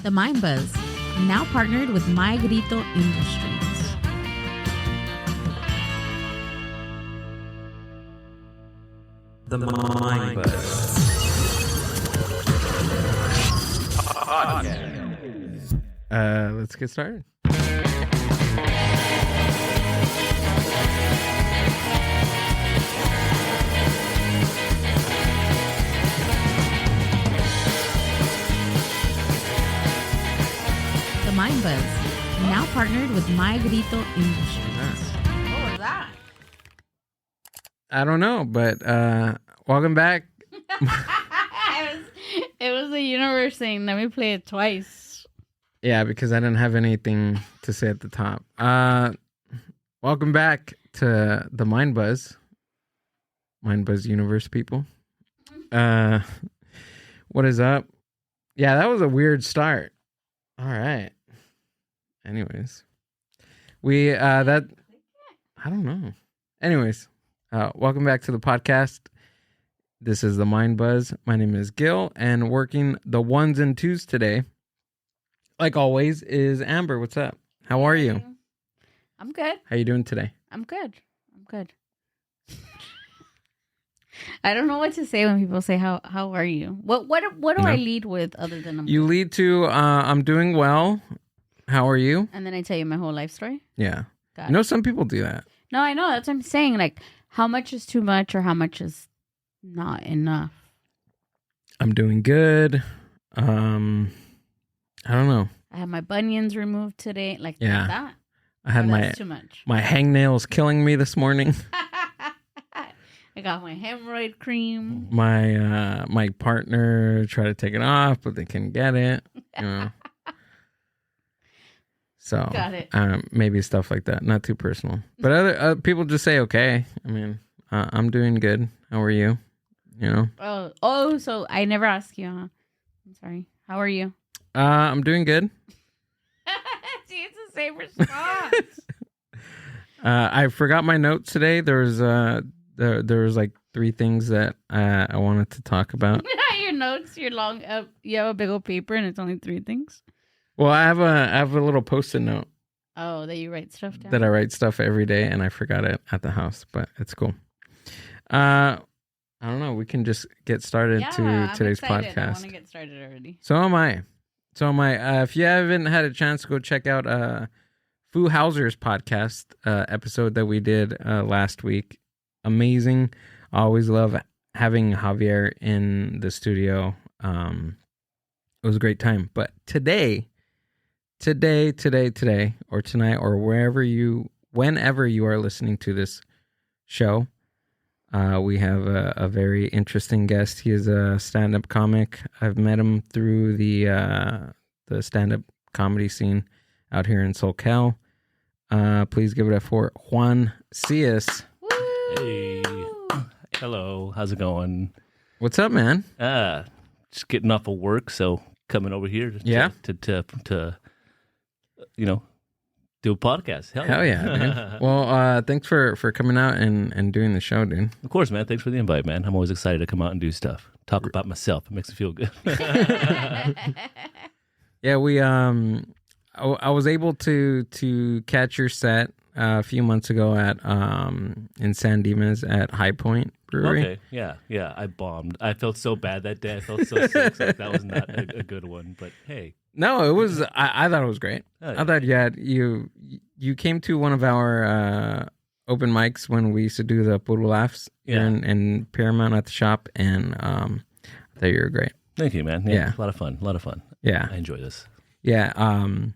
The Mind Buzz, now partnered with Grito Industries. The Mind Buzz. Let's get started. The Mind Buzz, now partnered with Grito Industries. What was that? I don't know, but welcome back. It was the universe saying, let me play it twice. Yeah, because I didn't have anything to say at the top. Welcome back to the Mind Buzz. Mind Buzz Universe people. What is up? Yeah, that was a weird start. All right. Anyways. I don't know. Anyways, welcome back to the podcast. This is the Mind Buzz. My name is GILL, and working the ones and twos today, like always, is Amber. What's up? How are you? I'm good. How you doing today? I'm good. I don't know what to say when people say how are you? What do I lead with other than You lead to I'm doing well. How are you? And then I tell you my whole life story? Yeah. Some people do that. No, I know. That's what I'm saying. Like, how much is too much or how much is not enough? I'm doing good. I don't know. I had my bunions removed today. Like that. I had too much. My hangnails killing me this morning. I got my hemorrhoid cream. My partner tried to take it off, but they couldn't get it. So got it. Maybe stuff like that. Not too personal, but other people just say okay. I mean, I'm doing good. How are you? Oh, so I never asked you, huh? I'm sorry. How are you? I'm doing good. See, it's the same response. I forgot my notes today. There was like 3 things that I wanted to talk about. Your notes, you're long. You have a big old paper, and it's only 3 things. Well, I have a little Post-it note. Oh, that you write stuff down. That I write stuff every day, and I forgot it at the house, but it's cool. I don't know. We can just get started to today's podcast. I want to get started already. So am I. If you haven't had a chance to go check out Fu Hauser's podcast episode that we did last week, amazing. I always love having Javier in the studio. It was a great time. But today, or tonight, or whenever you are listening to this show, we have a very interesting guest. He is a stand-up comic. I've met him through the stand-up comedy scene out here in SoCal. Please give it up for Juan Cias. Hey, hello. How's it going? What's up, man? Just getting off of work, so coming over here to do a podcast. Hell yeah, dude. Well, thanks for coming out and doing the show, dude. Of course, man. Thanks for the invite, man. I'm always excited to come out and do stuff. Talk about myself. It makes me feel good. Yeah, we I was able to catch your set a few months ago at in San Dimas at High Point Brewery. Okay, yeah. I bombed. I felt so bad that day. I felt so sick. So that was not a good one. But hey. No, it was. I thought it was great. Oh, yeah. I thought you came to one of our open mics when we used to do the Puro Laughs here in Paramount at the shop, and I thought you were great. Thank you, man. Yeah. A lot of fun. Yeah, I enjoy this. Yeah. And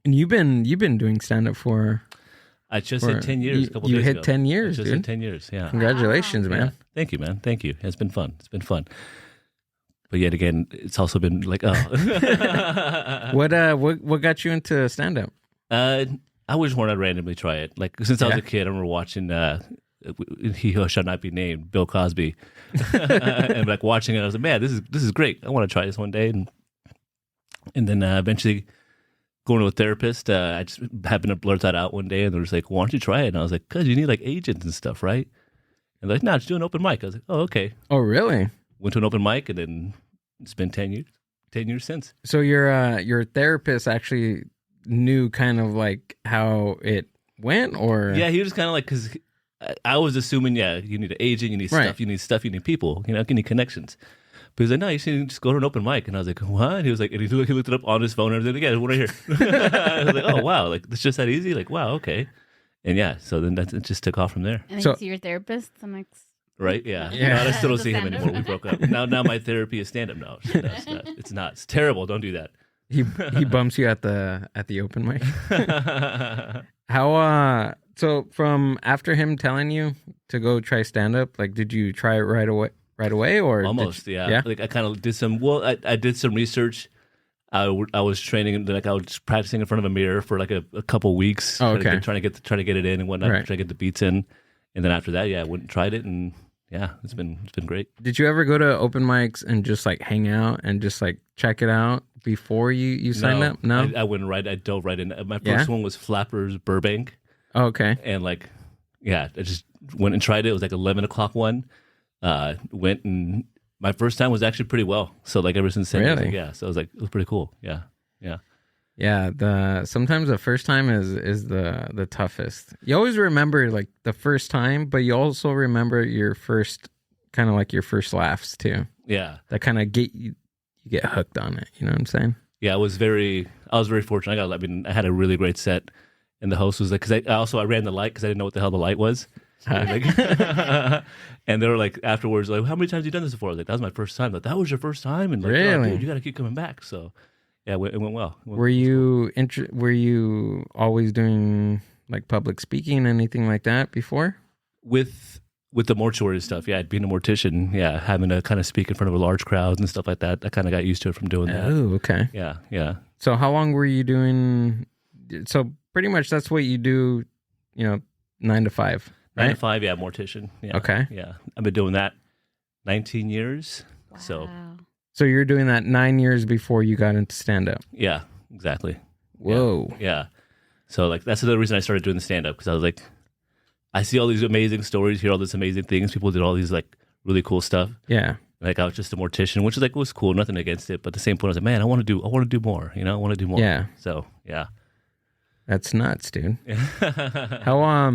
you've been doing stand up for. I just hit 10 years. You hit 10 years, dude. Hit 10 years. Yeah. Congratulations, man. Yeah. Thank you, man. Thank you. It's been fun. But yet again, it's also been like, What got you into stand up? I always wanted to randomly try it. Like since I was a kid, I remember watching He Who Shall Not Be Named, Bill Cosby, and like watching it, I was like, man, this is great. I want to try this one day, and then eventually going to a therapist. I just happened to blurt that out one day, and they were just like, why don't you try it? And I was like, cause you need like agents and stuff, right? And they're like, no, just do an open mic. I was like, oh, okay. Oh, really? Went to an open mic, and then it's been 10 years. 10 years since. So your therapist actually knew kind of like how it went, or Yeah, he was kind of like, because I was assuming, you need an agent, you need Right. stuff, you need people, you need connections. But he's like, no, you should just go to an open mic. And I was like, what? And he was like, and he looked it up on his phone and everything. Yeah, what I hear. I was like, oh, wow. Like, it's just that easy? Like, wow, okay. And yeah, so then it just took off from there. And then So- you see your therapist the next. Right? Yeah. Yeah. No, I still don't The see him stand-up? anymore. We broke up. Now my therapy is stand-up now. No, it's not. It's not. It's terrible. Don't do that. he bumps you at the open mic. How so from after him telling you to go try stand up, like did you try it right away or Almost, did you- yeah. Like I kind of did some. Well, I did some research. I was training, like I was practicing in front of a mirror for like a couple weeks. Oh, okay. Trying to get it in and whatnot. Right. Trying to get the beats in, and then after that, I went and tried it, and yeah, it's been great. Did you ever go to open mics and just like hang out and just like check it out before you signed up? No. I went right. I dove right in. My Yeah? first one was Flappers Burbank, Oh, okay. and like, I just went and tried it. It was like 11 o'clock one. Went and my first time was actually pretty well. So like ever since then, I was Really? like, so I was like, it was pretty cool. Yeah. Yeah, sometimes the first time is the toughest. You always remember like the first time, but you also remember your first kind of like your first laughs too. Yeah. That kind of you get hooked on it. You know what I'm saying? Yeah, I was very fortunate. I had a really great set, and the host was like, because I ran the light because I didn't know what the hell the light was. Like, and they were like afterwards, like, how many times have you done this before? I was like, that was my first time. Like, that was your first time, and like, Really? oh, dude, you got to keep coming back. So, yeah, it went well. Were you always doing like public speaking, anything like that before? with the mortuary stuff? Yeah, being a mortician, having to kind of speak in front of large crowds and stuff like that. I kind of got used to it from doing that. Oh, okay. Yeah. So how long were you doing? So pretty much that's what you do, 9 to 5, 9 right? to 5, mortician. Yeah. Okay. Yeah, I've been doing that 19 years. So Wow. So you're doing that 9 years before you got into stand up. yeah, exactly. Whoa. Yeah. So like that's another reason I started doing the stand up, because I was like, I see all these amazing stories, hear all these amazing things. People did all these like really cool stuff. Yeah. Like I was just a mortician, which is like was cool, nothing against it. But at the same point, I was like, man, I want to do more. I want to do more. Yeah. So yeah. That's nuts, dude. How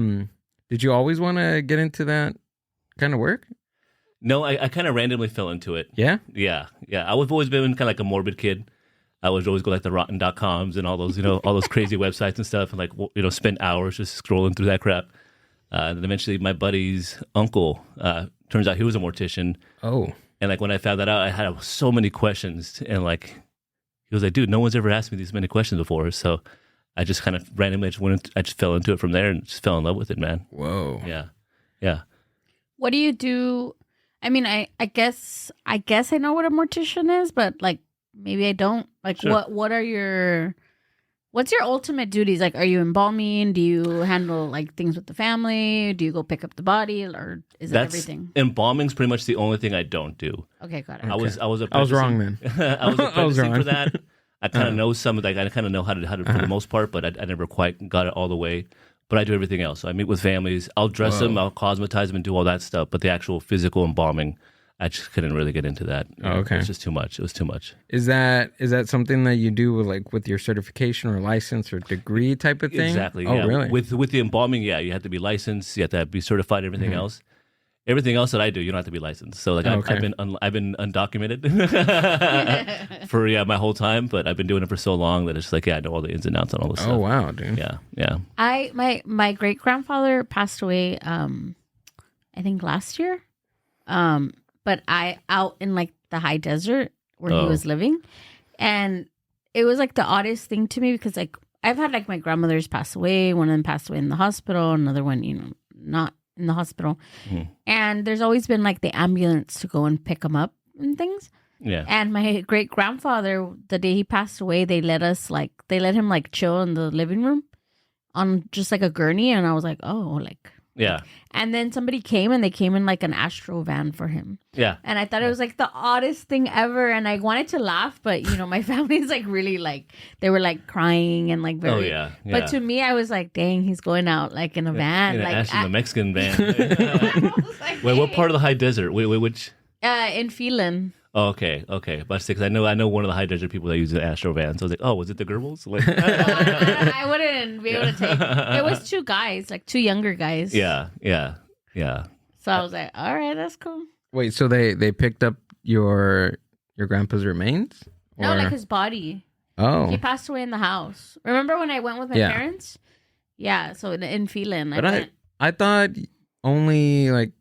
did you always want to get into that kind of work? No, I kind of randomly fell into it. Yeah. Yeah. I've always been kind of like a morbid kid. I would always go like the rotten.coms and all those, all those crazy websites and stuff, and like, spend hours just scrolling through that crap. And then eventually my buddy's uncle, turns out he was a mortician. Oh. And like when I found that out, I had so many questions, and like, he was like, dude, no one's ever asked me these many questions before. So I just kind of randomly I just fell into it from there and just fell in love with it, man. Whoa. Yeah. What do you do? I mean, I guess I know what a mortician is, but like maybe I don't. Like, Sure. what's your ultimate duties? Like, are you embalming? Do you handle like things with the family? Do you go pick up the body, or is it everything? Embalming's pretty much the only thing I don't do. Okay, got it. I was I was wrong then. I was apprenticing wrong. for that. I kind of know some, like I kind of know how to for the most part, but I never quite got it all the way. But I do everything else. So I meet with families. I'll dress them, I'll cosmetize them, and do all that stuff. But the actual physical embalming, I just couldn't really get into that. Oh, okay. It's just too much. It was too much. Is that something that you do with your certification or license or degree type of thing? Exactly. Oh, Yeah. really? With the embalming, you have to be licensed. You have to be certified. Everything else. Everything else that I do, you don't have to be licensed. So like Okay. I've been undocumented for my whole time, but I've been doing it for so long that it's like I know all the ins and outs on all this stuff. Oh wow, dude. Yeah. My great grandfather passed away. I think last year. But I out in like the high desert where he was living, and it was like the oddest thing to me because like I've had like my grandmothers pass away. One of them passed away in the hospital. Another one, not in the hospital. And there's always been like the ambulance to go and pick them up and things. Yeah. And my great grandfather, the day he passed away, they let him like chill in the living room on just like a gurney, and I was like, oh, like. Yeah. And then somebody came, and they came in like an Astro van for him. Yeah. And I thought it was like the oddest thing ever. And I wanted to laugh, but my family's like really like, they were like crying and like very. Oh yeah. But to me, I was like, dang, he's going out like in a van. In like the Mexican van. I was like, Wait, what hey. part of the high desert? Wait, which? In Phelan. Oh, okay. But because I know one of the high desert people that use the Astro van. So I was like, oh, was it the Goebbels? Like, I wouldn't be able to take. It was two guys, like two younger guys. yeah. So I was like, all right, that's cool. Wait, so they picked up your grandpa's remains? No, Or- like his body. Oh, He passed away in the house. Remember when I went with my Yeah. parents? Yeah, so in Phelan. but I thought only like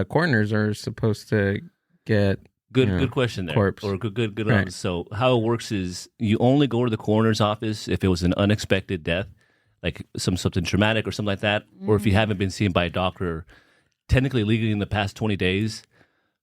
coroners are supposed to get. Good question there. Corpse. Or good Right. on. So how it works is you only go to the coroner's office if it was an unexpected death, like something traumatic or something like that, or if you haven't been seen by a doctor, technically legally in the past 20 days.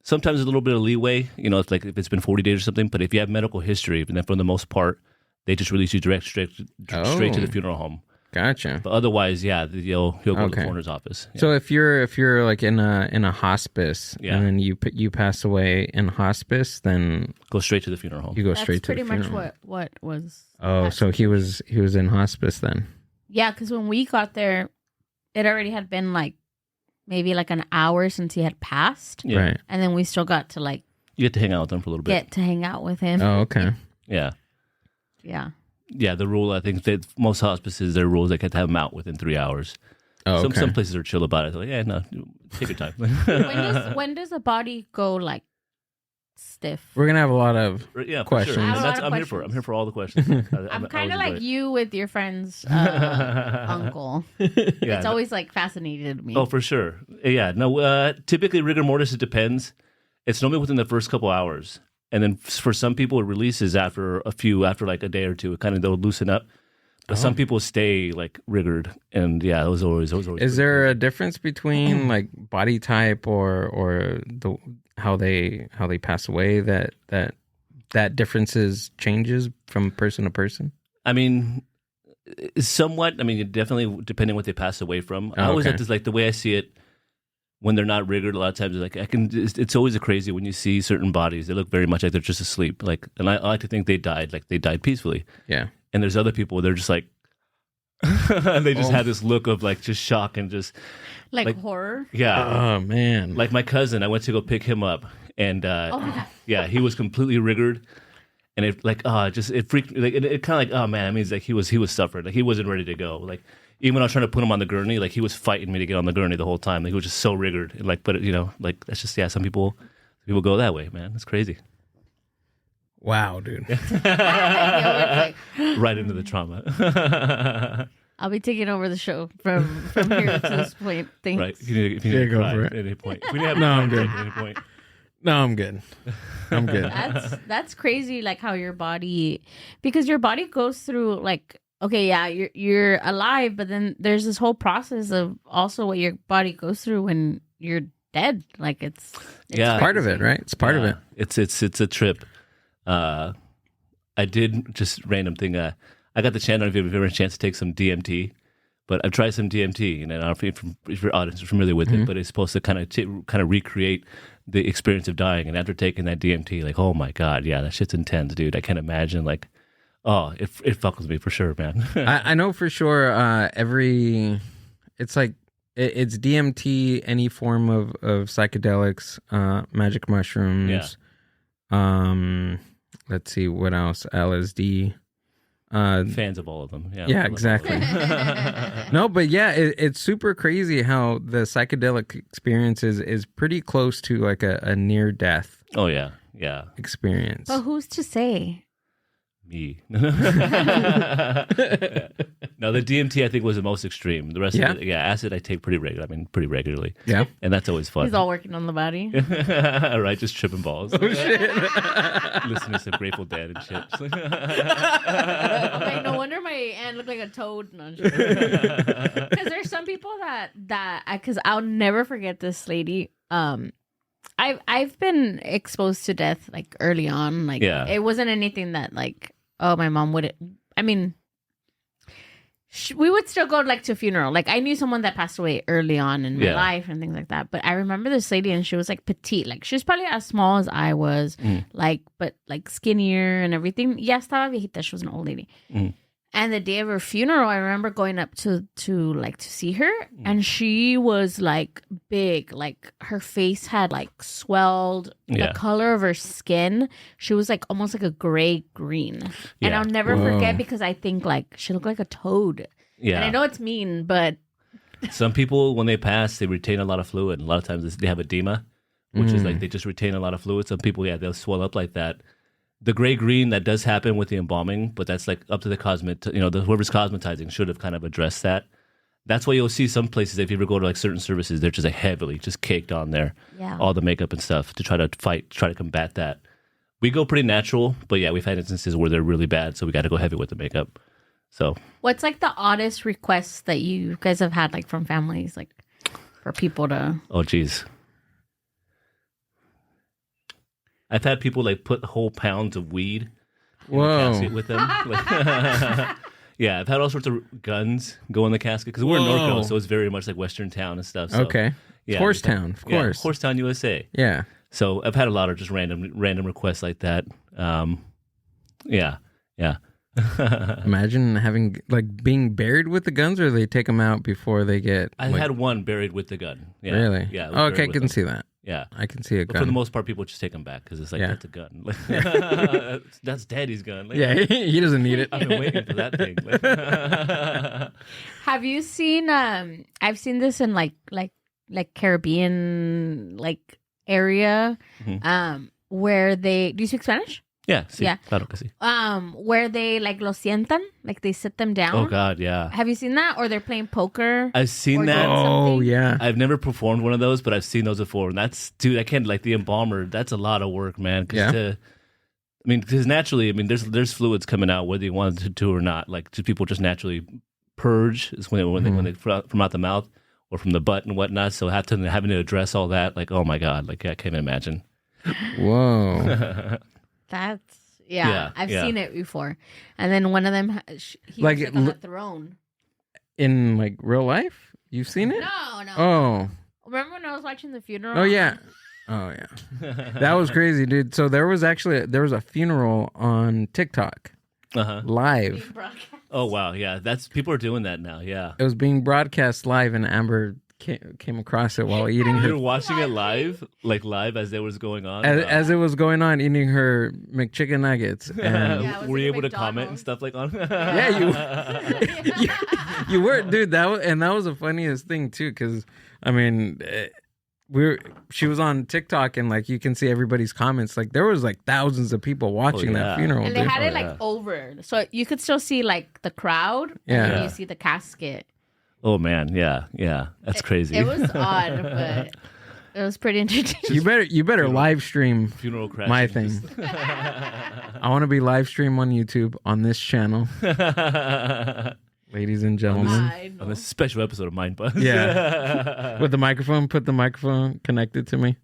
Sometimes there's a little bit of leeway, it's like if it's been 40 days or something, but if you have medical history, then for the most part, they just release you straight to the funeral home. Gotcha. But otherwise, yeah, you'll go to the Okay. coroner's office. Yeah. So if you're like in a hospice Yeah. and then you pass away in hospice, then Go straight to the funeral home. you go That's straight to pretty the much funeral. what was. Oh, so he was in hospice then. Yeah, because when we got there, it already had been like maybe like an hour since he had passed, Yeah. Right. and then we still got to like You get to hang out with them for a little bit. get to hang out with him. Oh, okay. Yeah. Yeah. Yeah, the rule, I think that most hospices, their rules, they get to have them out within 3 hours. Oh, okay. Some places are chill about it. They're like, yeah, no, take your time. When does a body go like stiff? We're gonna have a lot of Yeah, for Questions. sure. I have a lot of I'm here for. questions. I'm here for all the questions. I'm kind of like you with your friend's uncle. Yeah, It's always like fascinated me. oh, for sure. Yeah, no. Typically, rigor mortis, it depends. It's normally within the first couple hours, and then for some people, it releases after like a day or two. It kind of they'll loosen up. But some people stay like rigored, and yeah, those always. Is there a difference between like body type or the how they pass away that differences changes from person to person? I mean, somewhat. I mean, definitely depending what they pass away from. I always okay. have to like the way I see it. When they're not rigored, a lot of times like it's always a crazy when you see certain bodies. They look very much like they're just asleep. Like, and I like to think they died peacefully. Yeah. And there's other people, they're just like, they just have this look of like just shock and just like horror. yeah. Oh man. Like my cousin, I went to go pick him up, and Oh my God. yeah, he was completely rigored, and it like it freaked like it kind of like oh man, I mean it's like he was suffering, like he wasn't ready to go, like even when I was trying to put him on the gurney, like he was fighting me to get on the gurney the whole time, like he was just so rigored, and like but like that's just some people go that way, man, it's crazy. Wow, dude. Right into the trauma. I'll be taking over the show from here to this point. Thanks. Right. If you need Yeah, to go cry for at it. any point. If we have No, I'm to good. cry at any point. No, I'm good. I'm good. That's crazy. Like how your body, because your body goes through like, okay, yeah, you're alive, but then there's this whole process of also what your body goes through when you're dead. Like it's Yeah. Part of it, right? It's part of Yeah. it. It's a trip. I did just random thing. I got the chance. I don't know if you've ever had a chance to take some DMT, but I've tried some DMT, and I don't know if your audience is familiar with it, but it's supposed to kind of recreate the experience of dying. And after taking that DMT, like, oh my god, yeah, that shit's intense, dude. I can't imagine, like, oh, it fucks with me for sure, man. I know for sure. It's like it's DMT, any form of psychedelics, magic mushrooms. Let's see what else. LSD. Fans of all of them. Yeah. Yeah, exactly. No, but yeah, it's super crazy how the psychedelic experience is pretty close to like a near death Oh yeah, yeah. experience. But who's to say? Me. No, the DMT I think was the most extreme. The rest of it, acid I take pretty regularly. Yeah. And that's always fun. He's all working on the body. Right, just tripping balls. Oh shit. Listening to some Grateful Dead and shit. I'm like, no wonder my aunt looked like a toad. Because there's some people that because I'll never forget this lady. I've been exposed to death like early on. Like it wasn't anything that like my mom wouldn't. I mean, we would still go like to a funeral. Like I knew someone that passed away early on in my life and things like that. But I remember this lady and she was like petite. Like she was probably as small as I was. Like but like skinnier and everything. Yeah, estaba viejita. She was an old lady. And the day of her funeral, I remember going up to see her, and she was like big, like her face had like swelled, the color of her skin. She was like almost like a gray green, and I'll never forget because I think like she looked like a toad. Yeah, and I know it's mean, but some people when they pass, they retain a lot of fluid. And a lot of times they have edema, which is like they just retain a lot of fluid. Some people, they'll swell up like that. The gray-green, that does happen with the embalming, but that's like up to the whoever's cosmetizing should have kind of addressed that. That's why you'll see some places, if you ever go to like certain services, they're just like heavily just caked on there, all the makeup and stuff to try to combat that. We go pretty natural, but yeah, we've had instances where they're really bad, so we got to go heavy with the makeup. So, what's like the oddest requests that you guys have had like from families, like for people to? Oh, geez. I've had people like put whole pounds of weed in the casket with them. Yeah, I've had all sorts of guns go in the casket because we're in Norco, so it's very much like Western town and stuff. So, okay, yeah, Horsetown, of course. Horsetown, USA. Yeah. So I've had a lot of just random requests like that. Yeah. Imagine having like being buried with the guns, or they take them out before they get. I had one buried with the gun. Yeah. Really? Yeah. Oh, okay, I can see that. Yeah, I can see a gun. But for the most part, people just take them back because it's like that's a gun. That's Daddy's gun. Like, yeah, he doesn't need it. I've been waiting for that thing. Have you seen? I've seen this in like Caribbean area, where they do you speak Spanish? Yeah, claro que sí. Where they like lo sientan, like they sit them down. Oh God, yeah. Have you seen that? Or they're playing poker? I've seen that. Oh yeah. I've never performed one of those, but I've seen those before, and that's dude. I can't like the embalmer. That's a lot of work, man. Because naturally, there's fluids coming out whether you want it to or not. Like, do people just naturally purge? Is when they from out the mouth or from the butt and whatnot. So having to address all that, like, oh my God, like I can't imagine. Whoa. That's I've seen it before, and then one of them he like was on a throne in like real life. You've seen it? No. Oh, remember when I was watching the funeral? Oh yeah, that was crazy, dude. So there was a funeral on TikTok live. Oh wow, yeah, people are doing that now. Yeah, it was being broadcast live, and Amber came across it while eating her. You were watching it live as it was going on? As it was going on, eating her McChicken nuggets. And were you able to comment and stuff like on? Yeah, you were, dude. That was the funniest thing too, because she was on TikTok, and like you can see everybody's comments. Like there was like thousands of people watching that funeral, and they had it over, so you could still see like the crowd. And then you see the casket. Oh man, yeah, that's crazy. It was odd, but it was pretty entertaining. You better live stream funeral crash. My thing. I want to be live stream on YouTube on this channel, ladies and gentlemen. On this special episode of Mind Buzz. Yeah, with the microphone. Put the microphone connected to me.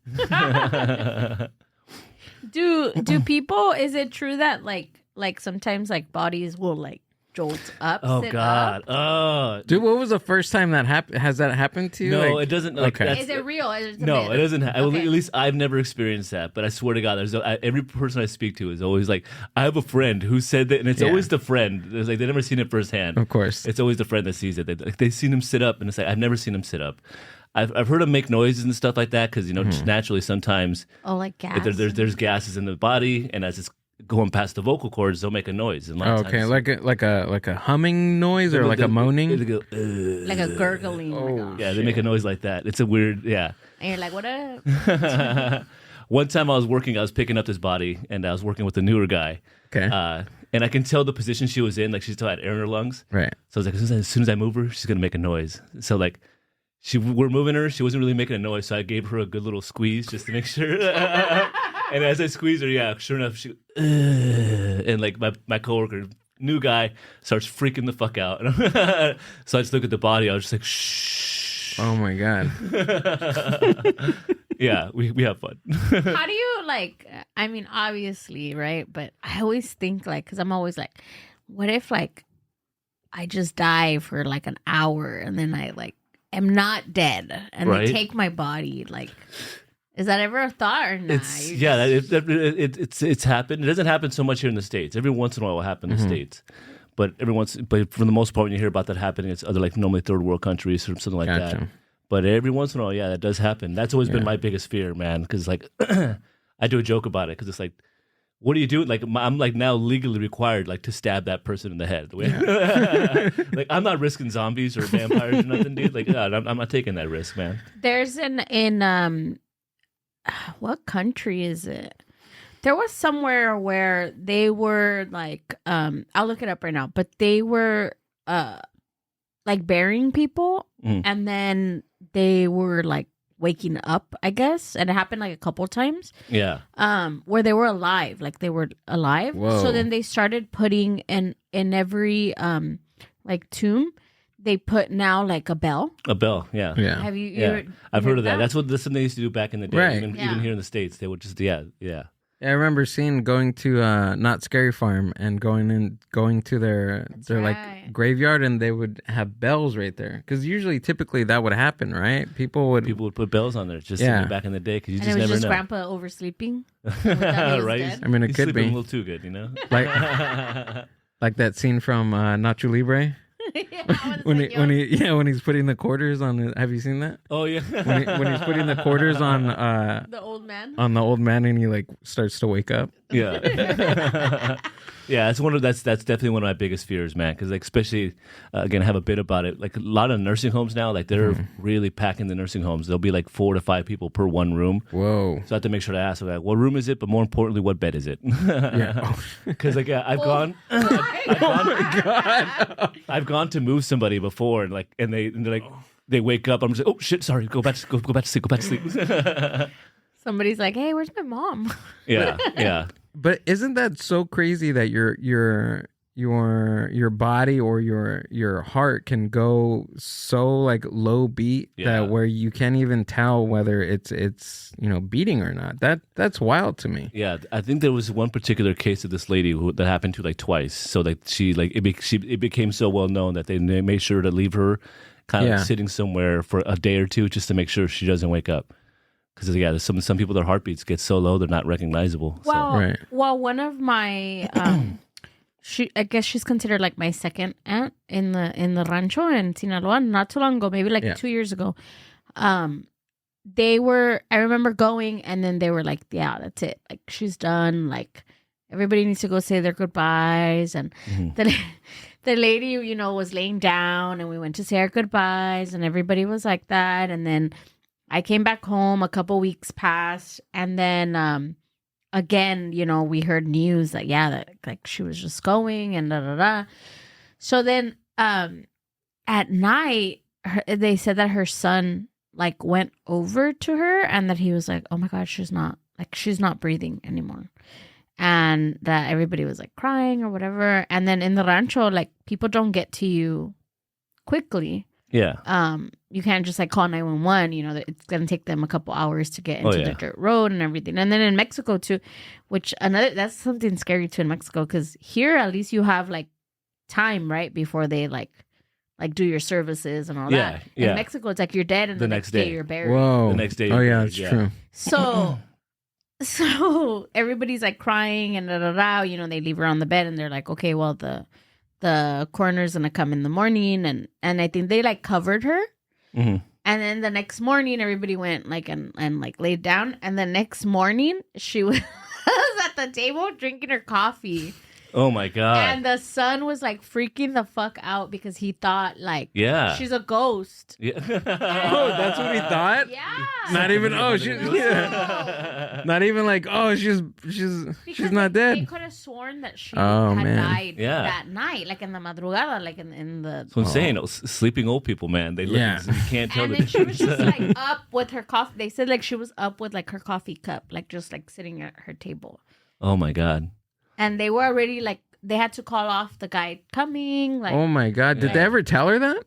Do people? Is it true that like sometimes like bodies will like jolt up? Oh God! Up? Dude, what was the first time that happened? Has that happened to you? No, it doesn't. Like, okay. Is it real? No, it doesn't. At least I've never experienced that. But I swear to God, every person I speak to is always like, I have a friend who said that, and it's always the friend. It's like they've never seen it firsthand. Of course, it's always the friend that sees it. They've seen him sit up, and it's like I've never seen him sit up. I've heard him make noises and stuff like that because just naturally sometimes like gas. There's gases in the body, and as it's going past the vocal cords, they'll make a noise. And okay, like a humming noise or like a moaning, they go, like a gurgling. Oh, yeah, they make a noise like that. It's a weird, And you're like, what up? One time I was picking up this body, and I was working with a newer guy. Okay. And I can tell the position she was in, like she still had air in her lungs. Right. So I was like, as soon as I move her, she's gonna make a noise. So like. We're moving her. She wasn't really making a noise, so I gave her a good little squeeze just to make sure. And as I squeezed her, sure enough, she and like my coworker, new guy, starts freaking the fuck out. So I just look at the body. I was just like, shh. Oh my God. Yeah, we have fun. How do you obviously, right? But I always think because I'm always like, what if I just die for like an hour and then I am not dead and they take my body? Is that ever a thought or not? It's happened. It doesn't happen so much here in the States. Every once in a while it will happen in the States. But for the most part, when you hear about that happening, it's other like normally third world countries or something like that. Gotcha. But every once in a while, yeah, that does happen. That's always been my biggest fear, man. Because like, I do a joke about it because it's like, what do you do? Like, I'm like now legally required like to stab that person in the head. Like, I'm not risking zombies or vampires or nothing, dude. Like, I'm not taking that risk, man. There's in what country is it? There was somewhere where they were like, I'll look it up right now, but they were like burying people, and then they were like waking up, I guess, and it happened like a couple times. Yeah. Where they were alive, like they were alive. Whoa. So then they started putting in every like tomb, they put now like a bell. A bell, yeah. Yeah. Have Yeah. I've heard of that. That's something they used to do back in the day. Right. Even here in the States, they would just, yeah. I remember going to Not Scary Farm and going to their right. like graveyard, and they would have bells right there because typically that would happen, right? People would put bells on there just back in the day because you and just it was never just know. Grandpa oversleeping. Right? Right? I mean, it He's could sleeping be a little too good, you know. like that scene from Nacho Libre when he's putting the quarters on. Have you seen that? Oh yeah. when he's putting the quarters on The old man. on the old man, and he like starts to wake up. Yeah. Yeah, that's definitely one of my biggest fears, man. Because like, especially again, I have a bit about it. Like a lot of nursing homes now, like they're really packing the nursing homes. There'll be like 4 to 5 people per one room. Whoa. So I have to make sure to ask, like, what room is it? But more importantly, what bed is it? Yeah. Because like I've gone to move somebody before, and they're like they wake up. I'm just like, oh shit, sorry, go back to sleep. Somebody's like, "Hey, where's my mom?" Yeah. But isn't that so crazy that your body or your heart can go so like low beat that where you can't even tell whether it's beating or not. That's wild to me. Yeah, I think there was one particular case of this lady that happened to like twice. So like it became so well known that they made sure to leave her kind of sitting somewhere for a day or two just to make sure she doesn't wake up. Because some people, their heartbeats get so low they're not recognizable. Well, Right. well, one of my I guess she's considered like my second aunt in the rancho in Sinaloa. Not too long ago, maybe like 2 years ago. I remember going, and then they were like, "Yeah, that's it. Like she's done. Like everybody needs to go say their goodbyes." And the lady, was laying down, and we went to say our goodbyes, and everybody was like that, and then I came back home, a couple weeks passed, and then again, we heard news that that like she was just going and da da da. So then at night, they said that her son like went over to her, and that he was like, "Oh my God, she's not breathing anymore," and that everybody was like crying or whatever. And then in the rancho, like people don't get to you quickly. Yeah. You can't just like call 911. It's gonna take them a couple hours to get into the dirt road and everything. And then in Mexico too, that's something scary too in Mexico, because here at least you have like time right before they like do your services and all that. Yeah. In Mexico, it's like you're dead, and the next day you're buried. Whoa. The next day. Oh yeah, buried, that's true. So everybody's like crying and da da da. They leave her on the bed, and they're like, okay, well the coroner's gonna come in the morning, and I think they like covered her. Mm-hmm. And then the next morning, everybody went like and like laid down, and the next morning she was at the table drinking her coffee. Oh my God. And the son was like freaking the fuck out because he thought like, she's a ghost. Yeah. Oh, that's what he thought? Yeah. Not even not even like, oh, she's not dead. They could have sworn that she Oh, had man. died that night, like in the madrugada, like in the. So I'm saying, sleeping old people, man, they look, you can't tell And the then she was difference. just like up with her coffee. They said like she was up with like her coffee cup, like just like sitting at her table. Oh my God. And they were already like, they had to call off the guy coming. Like, Oh my God. Did they ever tell her that?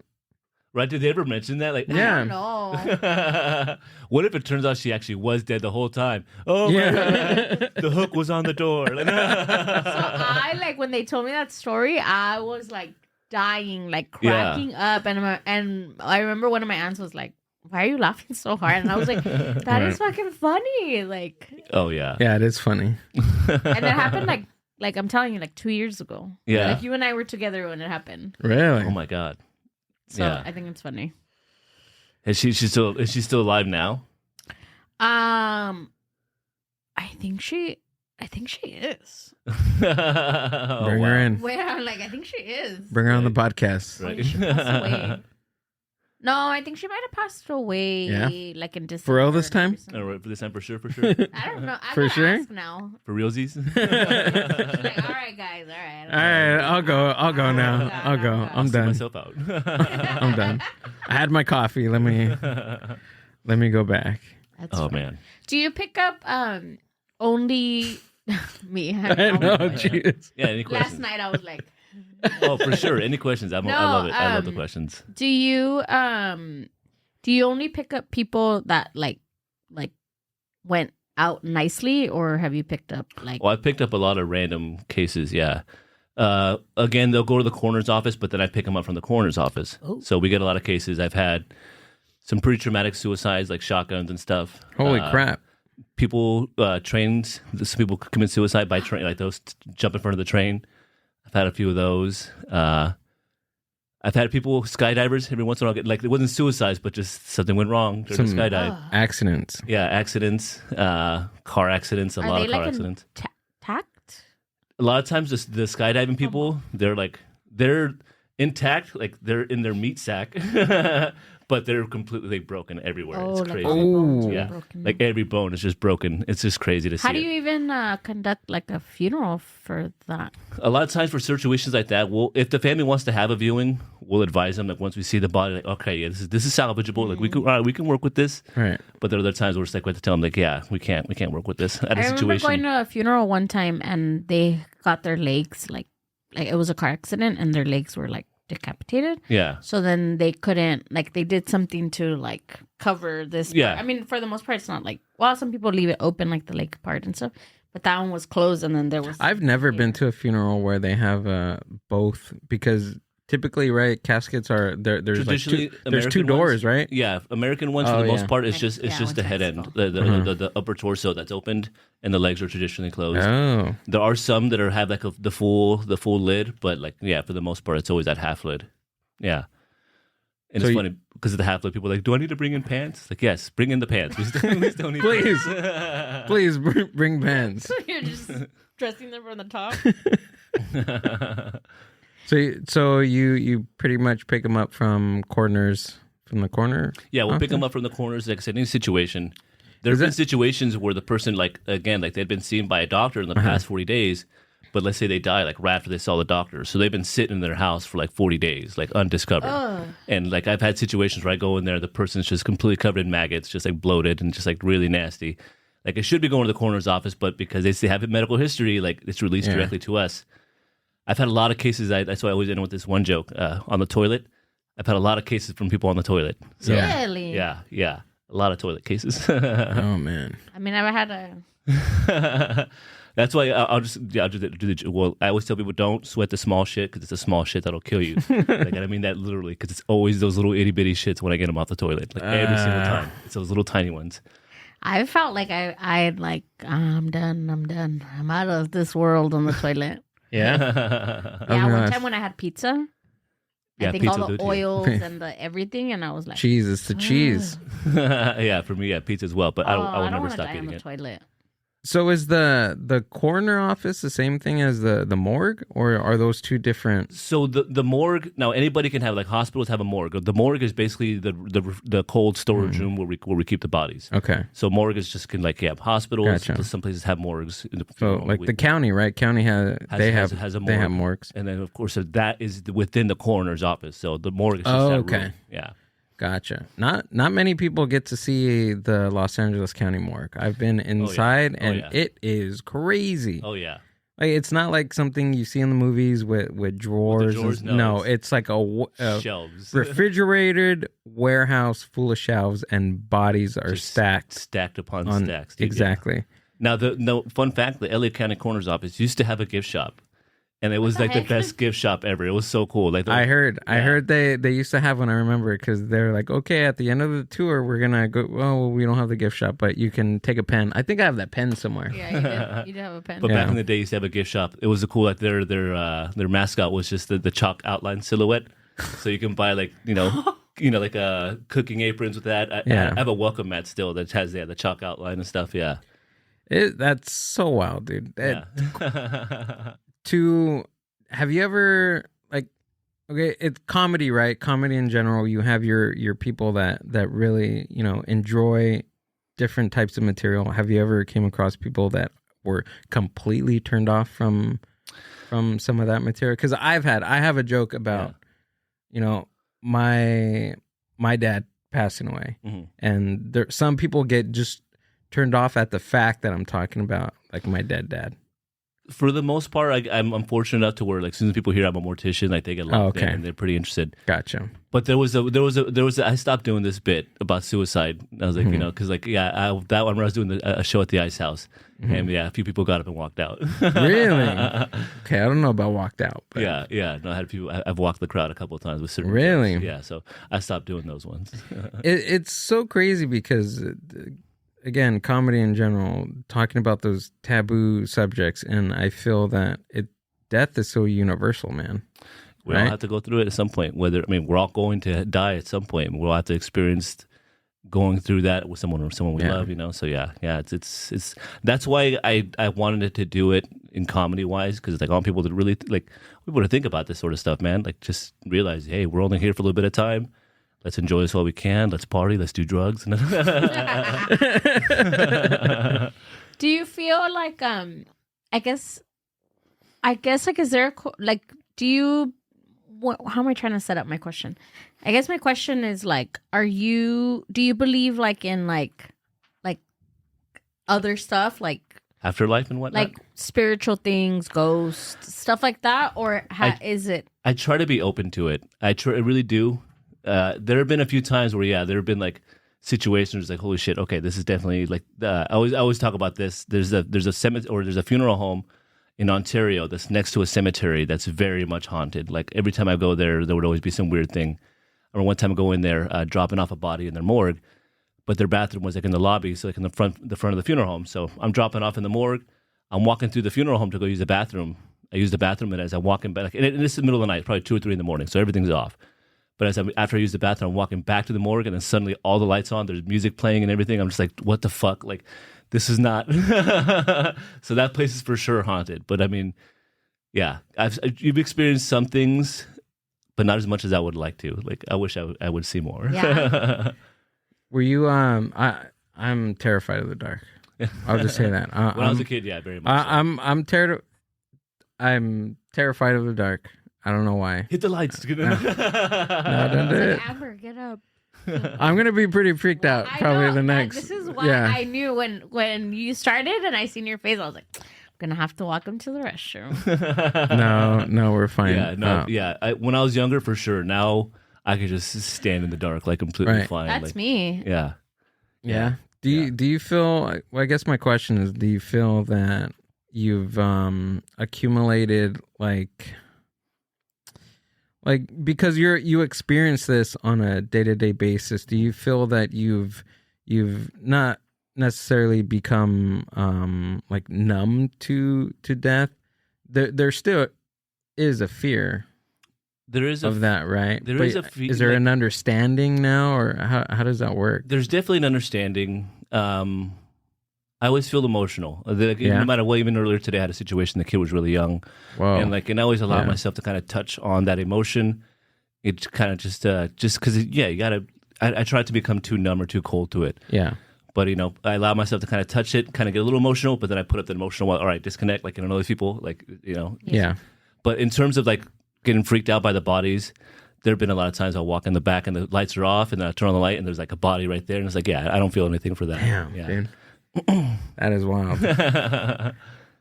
Right? Did they ever mention that? Like, I don't know. What if it turns out she actually was dead the whole time? Oh my God. The hook was on the door. Like, So I like when they told me that story, I was like dying, like cracking up, and I remember one of my aunts was like, "Why are you laughing so hard?" And I was like, "That is fucking funny!" Like, oh yeah, Yeah, it is funny. and it happened like like I'm telling you, like 2 years ago. Yeah. Like you and I were together when it happened. Really? Oh my god. So Yeah. I think it's funny. Is she still alive now? I think she is. Bring her in. Wait, I'm like, I think she is. Bring her on the podcast. Right. She passed away. No, I think she might have passed away. Yeah? Like in December. For real this time? or something. All right, for this time, for sure. I don't know. I'm For gonna sure? ask now. For realsies. She's like, all right, guys, all right. All right, I'll go now. I'll go. I'm See done. myself out. I'm done. I had my coffee. Let me go back. That's Oh funny. man. Do you pick up only me? I know, jeez. Yeah. Any Last questions? night I was like, Oh, for sure. Any questions? I love it. I love the questions. do you only pick up people that like went out nicely, or have you picked up like? Well, I picked up a lot of random cases. Yeah. Again, they'll go to the coroner's office, but then I pick them up from the coroner's office. Oh. So we get a lot of cases. I've had some pretty traumatic suicides, like shotguns and stuff. Holy crap. People trains. Some people commit suicide by train, like those jump in front of the train. I've had a few of those. I've had people, skydivers, every once in a while, get, like it wasn't suicides, but just something went wrong during Some- the skydive. Accidents. Yeah, accidents, car accidents, a Are lot they of car like accidents. tact? A lot of times, the skydiving people, they're intact, like they're in their meat sack, but they're completely broken everywhere. Oh, It's like crazy. all the bones Oh. are Yeah, broken. like every bone is just broken. It's just crazy to see. How do it. you even conduct like a funeral for that? A lot of times for situations like that, if the family wants to have a viewing, we'll advise them. Like once we see the body, like okay, yeah, this is salvageable. Like we can work with this. Right. But there are other times where it's like we have to tell them like, yeah, we can't work with this at a I remember situation. going to a funeral one time and they got their legs like it was a car accident and their legs were like decapitated. Yeah, So then they couldn't like they did something to like cover this. Yeah. part. I mean, for the most part, it's not like some people leave it open like the leg part and stuff, but that one was closed and then there was. I've never been to a funeral where they have both, because typically, right, caskets are there's like traditionally, there's two American doors, ones- right? Yeah, American ones Oh, for the yeah. most part, it's just Yeah, the one head side's end, closed. the upper torso that's opened, and the legs are traditionally closed. Oh, There are some that have like the full lid, but like yeah, for the most part, it's always that half lid. Yeah, and So it's you- funny because of the half lid. People are like, do I need to bring in pants? Like, yes, bring in the pants. We still need Please. pants. please bring pants. You're just dressing them from the top. So you pretty much pick them up from the corner. Yeah, we'll pick Okay. them up from the corners. Like I said, any situation. There have been situations where the person, like again, like they'd been seen by a doctor in the past 40 days, but let's say they die like right after they saw the doctor, so they've been sitting in their house for like 40 days, like undiscovered. Ugh. And like I've had situations where I go in there, the person's just completely covered in maggots, just like bloated and just like really nasty. Like it should be going to the coroner's office, but because they have a medical history, like it's released Yeah. directly to us. I've had a lot of cases. That's why I always end with this one joke on the toilet. I've had a lot of cases from people on the toilet. So, Yeah. Really? yeah, a lot of toilet cases. Oh man. I mean, I've had a. That's why I'll do the. Well, I always tell people don't sweat the small shit because it's a small shit that'll kill you. Like, and I mean that literally because it's always those little itty bitty shits when I get them off the toilet. Like every single time, it's those little tiny ones. I felt like I like I'm done. I'm out of this world on the toilet. Yeah. Yeah, gonna one ask- time when I had pizza, Yeah, I think pizza all the do too. oils and the everything, and I was like, Cheese. It's the cheese. Yeah, for me, yeah, pizza as well. But I will don't never wanna stop die on eating the it. toilet. So is the coroner office the same thing as the morgue, or are those two different? So the morgue now anybody can have, like hospitals have a morgue. The morgue is basically the cold storage room where we keep the bodies. Okay. So morgue is just hospitals. Gotcha. Some places have morgues. So like the county, right? County has has a they have morgue. morgues. And then of course that is within the coroner's office. So the morgue is just Oh, that okay. room. Yeah. Gotcha. Not many people get to see the Los Angeles County morgue. I've been inside, and yeah. it is crazy. Oh yeah. Like it's not like something you see in the movies with drawers. drawers? and- No, no, it's like a Shelves. refrigerated warehouse full of shelves, and bodies are Just stacked upon on stacks. dude, yeah. exactly. Now the fun fact: the LA County Coroner's Office used to have a gift shop, And it was What like the the heck? best gift shop ever. It was so cool. Like I heard they used to have one. I remember because they're like, okay, at the end of the tour, we're gonna go. Well, we don't have the gift shop, but you can take a pen. I think I have that pen somewhere. Yeah, you did have a pen. But Yeah. back in the day, you used to have a gift shop. It was a cool, like their mascot was just the chalk outline silhouette. So you can buy like like cooking aprons with that. I have a welcome mat still that has the chalk outline and stuff. Yeah, That's so wild, dude. yeah. Have you ever like? Okay, it's comedy, right? Comedy in general. You have your people that really enjoy different types of material. Have you ever came across people that were completely turned off from some of that material? Because I have a joke about my dad passing away, and some people get just turned off at the fact that I'm talking about like my dead dad. For the most part, I'm fortunate enough to where like as soon as people hear I'm a mortician, like they get locked in and they're pretty interested. Gotcha. But there was I stopped doing this bit about suicide. I was like, because like that one when I was doing a show at the Ice House, and a few people got up and walked out. Really? Okay, I don't know about walked out. But Yeah. No, I had people. I've walked the crowd a couple of times with certain. Really? jokes. Yeah. So I stopped doing those ones. It's so crazy because, again, comedy in general, talking about those taboo subjects, and I feel that death is so universal, man. We all have to go through it at some point. We're all going to die at some point. We'll have to experience going through that with someone we love, So yeah, it's that's why I wanted to do it in comedy wise, because like I want people to really people to think about this sort of stuff, man. Like just realize, hey, we're only here for a little bit of time. Let's enjoy this while we can. Let's party. Let's do drugs. Do you feel like I guess like is there do you how am I trying to set up my question? I guess my question is like, do you believe like in like other stuff like afterlife and whatnot? like spiritual things, ghosts, stuff like that, or is it? I try to be open to it. I really do. There have been a few times where there have been like situations like, holy shit, okay, this is definitely like I always talk about this. There's a cemetery, or there's a funeral home in Ontario that's next to a cemetery that's very much haunted. Like every time I go there would always be some weird thing. I remember one time going there, dropping off a body in their morgue, but their bathroom was like in the lobby, so like in the front of the funeral home. So I'm dropping off in the morgue. I'm walking through the funeral home to go use the bathroom. I use the bathroom, and as I'm walking back, and this is the middle of the night, probably 2 or 3 in the morning, so everything's off. But after I use the bathroom, I'm walking back to the morgue, and then suddenly all the lights on, there's music playing and everything. I'm just like, what the fuck? Like, this is not. So that place is for sure haunted. But I mean, yeah, you've experienced some things, but not as much as I would like to. Like, I wish I would see more. Yeah. Were you? I'm terrified of the dark. I'll just say that. When I was a kid, yeah, very much. I'm terrified of the dark. I don't know why. Hit the lights. No, don't do it. Amber, get up. I'm gonna be pretty freaked out. I Probably know, the next. This is why I knew when you started and I seen your face, I was like, I'm gonna have to walk him to the restroom. No, we're fine. Yeah, no, yeah. When I was younger, for sure. Now I could just stand in the dark, like completely Right. fine. That's like, me. Yeah. Yeah. Do you feel? Well, I guess my question is: do you feel that you've accumulated like because you experience this on a day-to-day basis? Do you feel that you've not necessarily become like numb to death? There still is a fear. There is of that, right? There is a fear. Is there an understanding now, or how does that work? There's definitely an understanding. I always feel emotional. Yeah. No matter what, even earlier today, I had a situation. The kid was really young, Whoa. and I always allow myself to kind of touch on that emotion. It kind of just because you gotta. I try not to become too numb or too cold to it. Yeah. But I allow myself to kind of touch it, kind of get a little emotional, but then I put up the emotional wall. All right, disconnect. Like other people, Yeah. But in terms of getting freaked out by the bodies, there have been a lot of times I'll walk in the back and the lights are off, and then I turn on the light and there's like a body right there, and it's like, I don't feel anything for that. Damn, yeah. dude. That is wild.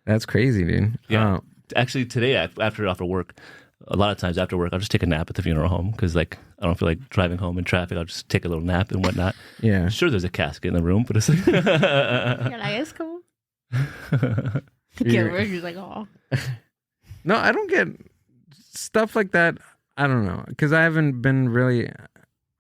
That's crazy, dude. Yeah. Actually, today after work, a lot of times after work, I'll just take a nap at the funeral home because I don't feel like driving home in traffic. I'll just take a little nap and whatnot. Yeah. Sure, there's a casket in the room, but it's like You're like, it's cool. He's like, oh. No, I don't get stuff like that. I don't know, because I haven't been really,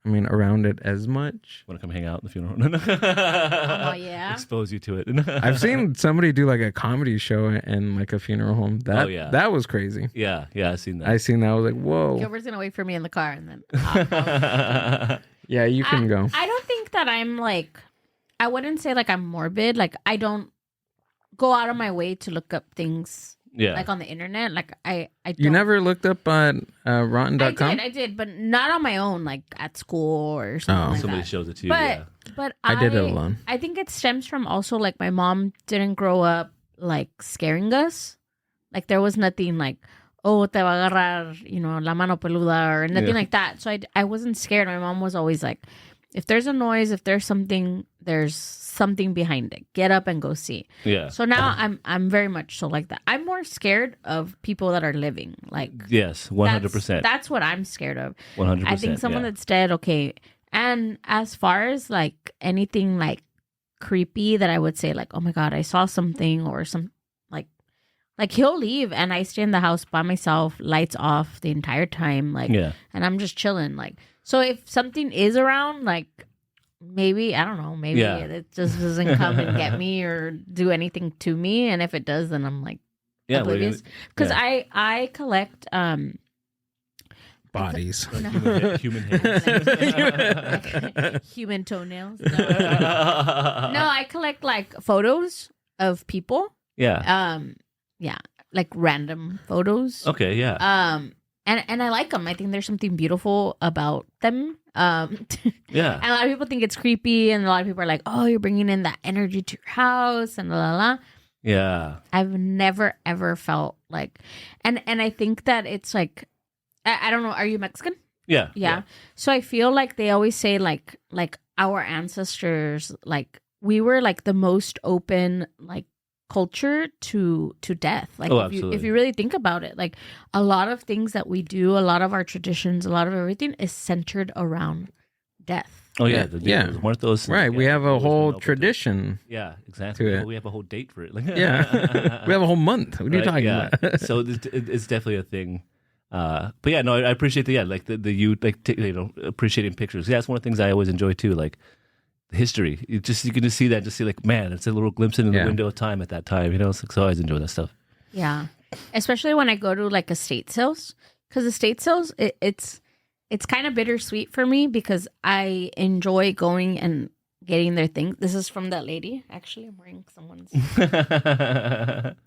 around it as much. Want to come hang out in the funeral? Oh, yeah. Expose you to it. I've seen somebody do like a comedy show in like a funeral home. That was crazy. Yeah, I've seen that. I seen that. I was like, whoa. Gilbert's gonna wait for me in the car, and then Yeah, you can go. I don't think that I'm like. I wouldn't say like I'm morbid. Like I don't go out of my way to look up things. Yeah. Like on the internet, like I don't. You never looked up on rotten.com? I did, but not on my own, like at school or something like Somebody that. shows it to you. But I did it alone. I think it stems from also like my mom didn't grow up like scaring us. Like there was nothing like, oh, te va a agarrar, la mano peluda or nothing like that. So I wasn't scared. My mom was always like, if there's a noise, if there's something behind it. Get up and go see. Yeah. So now I'm very much so like that. I'm more scared of people that are living. Like yes, 100%. That's what I'm scared of. 100%. I think someone that's dead, okay. And as far as like anything like creepy that I would say like, oh my God, I saw something or some like he'll leave and I stay in the house by myself, lights off the entire time, like and I'm just chilling. Like so if something is around, like maybe, I don't know, maybe it just doesn't come and get me or do anything to me. And if it does, then I'm like oblivious. Because I collect bodies. Human hands. Human toenails. No. No, I collect like photos of people. Yeah. Yeah, like random photos. Okay, yeah. And I like them. I think there's something beautiful about them. Yeah. And a lot of people think it's creepy, and a lot of people are like, "Oh, you're bringing in that energy to your house," and la la la. Yeah. I've never ever felt like, and I think that it's like, I don't know. Are you Mexican? Yeah. So I feel like they always say like our ancestors, like we were like the most open like culture to death. Like if you really think about it, like a lot of things that we do, a lot of our traditions, a lot of everything is centered around death. Oh yeah, weren't those right? We have a whole tradition. Yeah, exactly. To it. We have a whole date for it. Yeah, we have a whole month. What are you talking about? So it's definitely a thing. But yeah, no, I appreciate the you like appreciating pictures. Yeah, that's one of the things I always enjoy too. Like history, you can just see that, like man, it's a little glimpse into the window of time at that time. So I always enjoy that stuff. Yeah, especially when I go to like estate sales, because estate sales, it's kind of bittersweet for me because I enjoy going and getting their things. This is from that lady. Actually, I'm wearing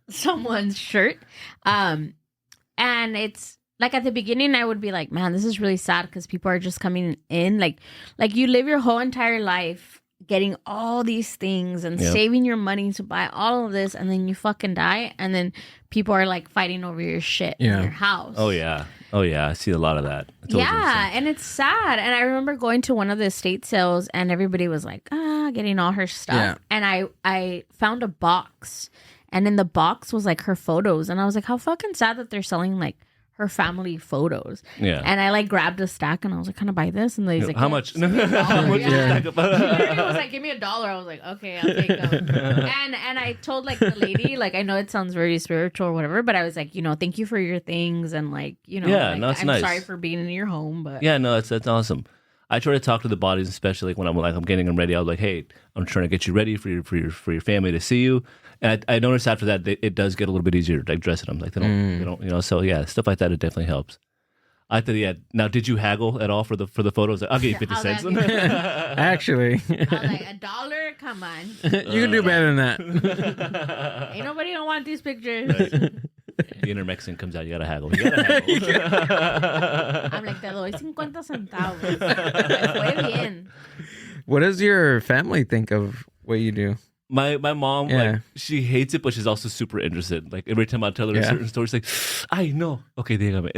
someone's shirt. And it's like at the beginning, I would be like, man, this is really sad because people are just coming in. Like you live your whole entire life getting all these things and saving your money to buy all of this, and then you fucking die, and then people are like fighting over your shit in your house. Oh yeah, I see a lot of that. And it's sad. And I remember going to one of the estate sales, and everybody was like, getting all her stuff, and I found a box, and in the box was like her photos, and I was like, how fucking sad that they're selling like her family photos. Yeah. And I like grabbed a stack and I was like, can I buy this? And he's like, how much? How much is a stack of photos? He was like, give me $1. I was like, okay, I'll take them. And I told like the lady, like, I know it sounds very spiritual or whatever, but I was like, thank you for your things. And like, I'm nice. sorry for being in your home, but yeah, no, that's awesome. I try to talk to the bodies, especially like when I'm getting them ready. I was like, hey, I'm trying to get you ready for your family to see you. And I noticed after that, it does get a little bit easier to like dressing them. Like they don't, so yeah, stuff like that, it definitely helps. I thought, yeah. Now, did you haggle at all for the photos? I'll give you 50 cents. Actually, I was like, $1? Come on. You can do better than that. Ain't nobody gonna want these pictures. Right. The inner Mexican comes out. You gotta haggle. I'm like, te doy 50 centavos. Me fue bien. What does your family think of what you do? My mom, like, she hates it, but she's also super interested. Like, every time I tell her a certain story, she's like, I know. Okay, dígame.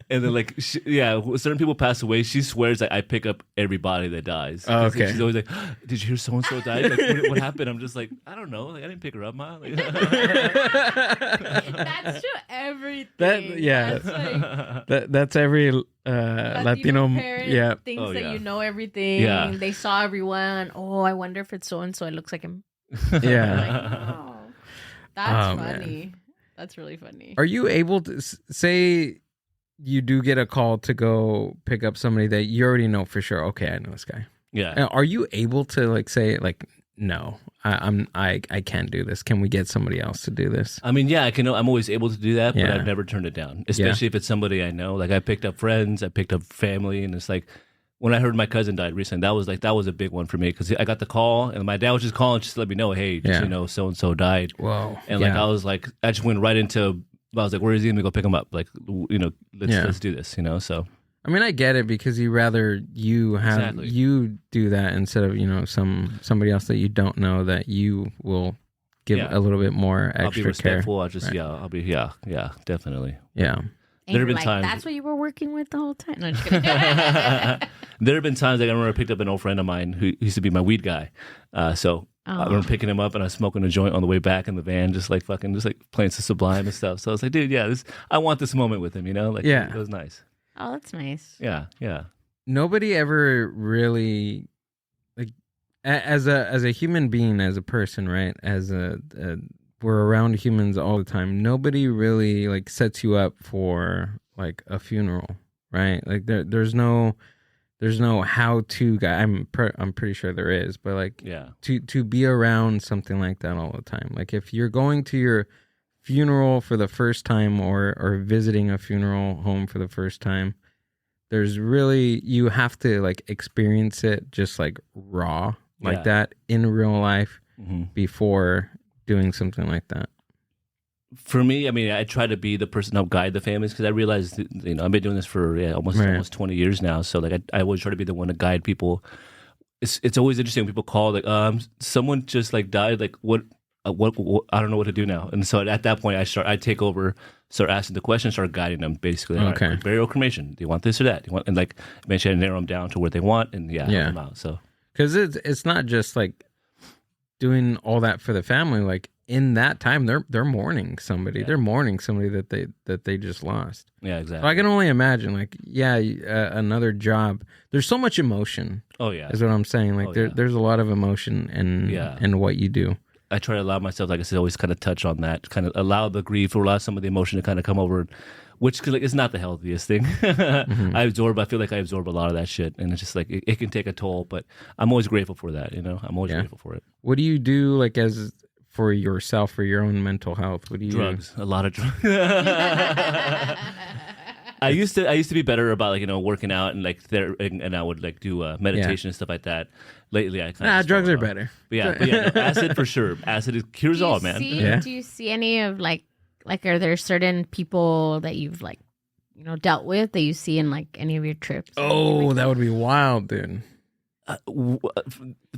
And then, like, certain people pass away. She swears that I pick up every body that dies. Oh, okay. She's always like, did you hear so-and-so died? Like, what happened? I'm just like, I don't know. Like, I didn't pick her up, Ma. Like, that's true. Everything. That's every Latino parent thinks that you know everything. Yeah. They saw everyone. Oh, I wonder if it's so and so. It looks like him. Yeah. Like, oh, that's funny. Man. That's really funny. Are you able to say you do get a call to go pick up somebody that you already know for sure? Okay, I know this guy. Yeah. Are you able to like say like, no, I can't do this. Can we get somebody else to do this? I mean, yeah, I can. I'm always able to do that, but Yeah. I've never turned it down. Especially if it's somebody I know. Like I picked up friends, I picked up family, and it's like when I heard my cousin died recently, that was a big one for me because I got the call and my dad was just calling just to let me know, hey, just, so and so died. Whoa. And like I was like, I just went right into. I was like, where is he? Let me go pick him up. Like, let's do this. So. I mean, I get it because you rather you you do that instead of somebody else that you don't know that you will give a little bit more extra I'll be respectful. care. I'll just I'll be definitely. Yeah. And there have been times that's what you were working with the whole time. No, just kidding. There have been times like I remember I picked up an old friend of mine who used to be my weed guy. So I remember picking him up and I was smoking a joint on the way back in the van, just like playing some Sublime and stuff. So I was like, dude, I want this moment with him, it was nice. Oh, that's nice. Yeah. Nobody ever really like as a human being, as a person, right? We're around humans all the time. Nobody really like sets you up for like a funeral, right? Like there's no how-to guy. I'm pretty sure there is, but like to be around something like that all the time. Like if you're going to your funeral for the first time or visiting a funeral home for the first time, there's really, you have to like experience it just like raw like that in real life before doing something like that. For me, I mean, I try to be the person to help guide the families because I realized, I've been doing this for almost 20 years now. So like, I always try to be the one to guide people. It's always interesting when people call like, someone just like died. Like what I don't know what to do now. And so at that point, I take over, start asking the questions, start guiding them basically. Okay. All right, burial cremation. Do you want this or that? Do you want, and like eventually I narrow them down to what they want and help them out. So because it's not just like doing all that for the family. Like in that time, they're mourning somebody. Yeah. They're mourning somebody that they just lost. Yeah, exactly. So I can only imagine. Like, another job. There's so much emotion. Oh yeah, is what I'm saying. Like there's a lot of emotion in what you do. I try to allow myself, like I said, always kind of touch on that, kind of allow the grief or allow some of the emotion to kind of come over, which is not the healthiest thing. I feel like I absorb a lot of that shit, and it's just like it can take a toll. But I'm always grateful for that. I'm always grateful for it. What do you do, like as for yourself, for your own mental health? What do you drugs? A lot of drugs. I used to be better about like working out and like and I would like do meditation and stuff like that. Lately, I kind of drugs are better. But no, acid for sure. Acid cures all, man. Do you see any of like are there certain people that you've like dealt with that you see in like any of your trips? Oh, that would be wild, dude.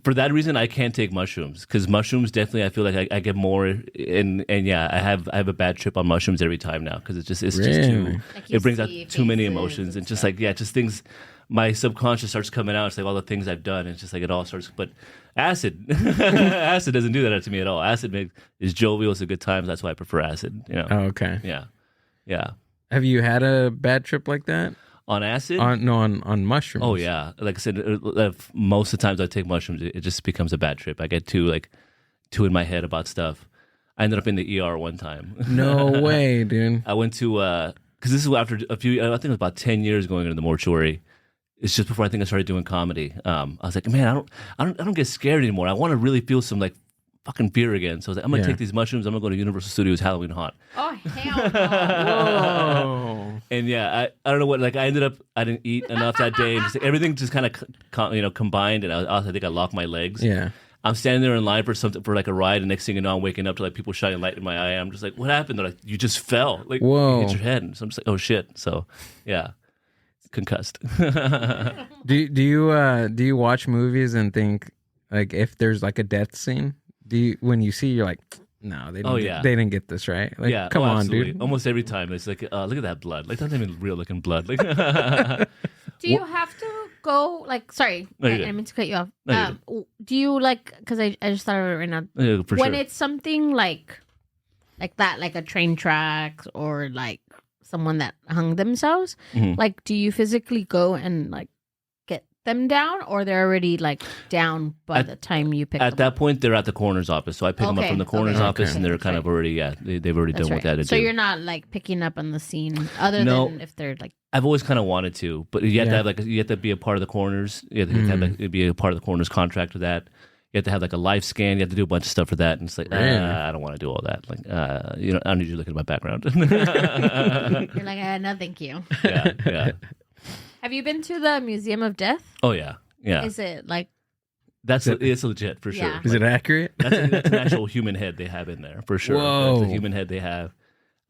For that reason, I can't take mushrooms because mushrooms definitely I feel like I get more and I have a bad trip on mushrooms every time now because it's just too like it brings out too many emotions and just like just things. My subconscious starts coming out. It's like all the things I've done. It's just like it all starts. But acid doesn't do that to me at all. Acid is jovial. It's a good time. That's why I prefer acid. Oh, okay. Yeah. Have you had a bad trip like that? On acid? On mushrooms. Oh yeah. Like I said, most of the times I take mushrooms, it just becomes a bad trip. I get too in my head about stuff. I ended up in the ER one time. No way, dude. I went to because this is after I think it was about 10 years going into the mortuary. It's just before I think I started doing comedy. I was like, man, I don't get scared anymore. I want to really feel some like fucking fear again. So I was like, I'm gonna take these mushrooms. I'm gonna go to Universal Studios Halloween Haunt. Oh hell no! Whoa. And I don't know what. Like I didn't eat enough that day. And just, everything just kind of combined. And I think I locked my legs. Yeah. I'm standing there in line for like a ride, and next thing you know, I'm waking up to like people shining light in my eye. I'm just like, what happened? They're like, you just fell. Like, whoa, you hit your head. And so I'm just like, oh shit. So yeah. Concussed. Do you watch movies and think like if there's like a death scene, when you see you're like, no, they didn't get this right. Like, come on, dude. Almost every time it's like, look at that blood. Like that's not even real looking blood. Like, do you have to go? Like, sorry, I meant to cut you off. Do you like? Because I just thought of it right now. Yeah, when it's something like that, like a train tracks or like someone that hung themselves, like do you physically go and like get them down, or they're already like down by the time you pick them At that point, they're at the coroner's office. So I pick them up Okay, from the coroner's okay, office, okay. and they're kind of already, they've already That's done what they had to So do. you're not like picking up on the scene, other No. than if they're like. I've always kind of wanted to, but you have to have you have to be a part of the coroner's. You have to have, be a part of the coroner's contract for that. You have to have like a life scan. You have to do a bunch of stuff for that, and it's like I don't want to do all that. Like, I don't need you to look at my background. You're like, no, thank you. yeah. Have you been to the Museum of Death? Oh yeah. Is it like? It's legit for sure. Yeah. Is it accurate? That's an actual human head they have in there for sure. Whoa. That's a human head they have.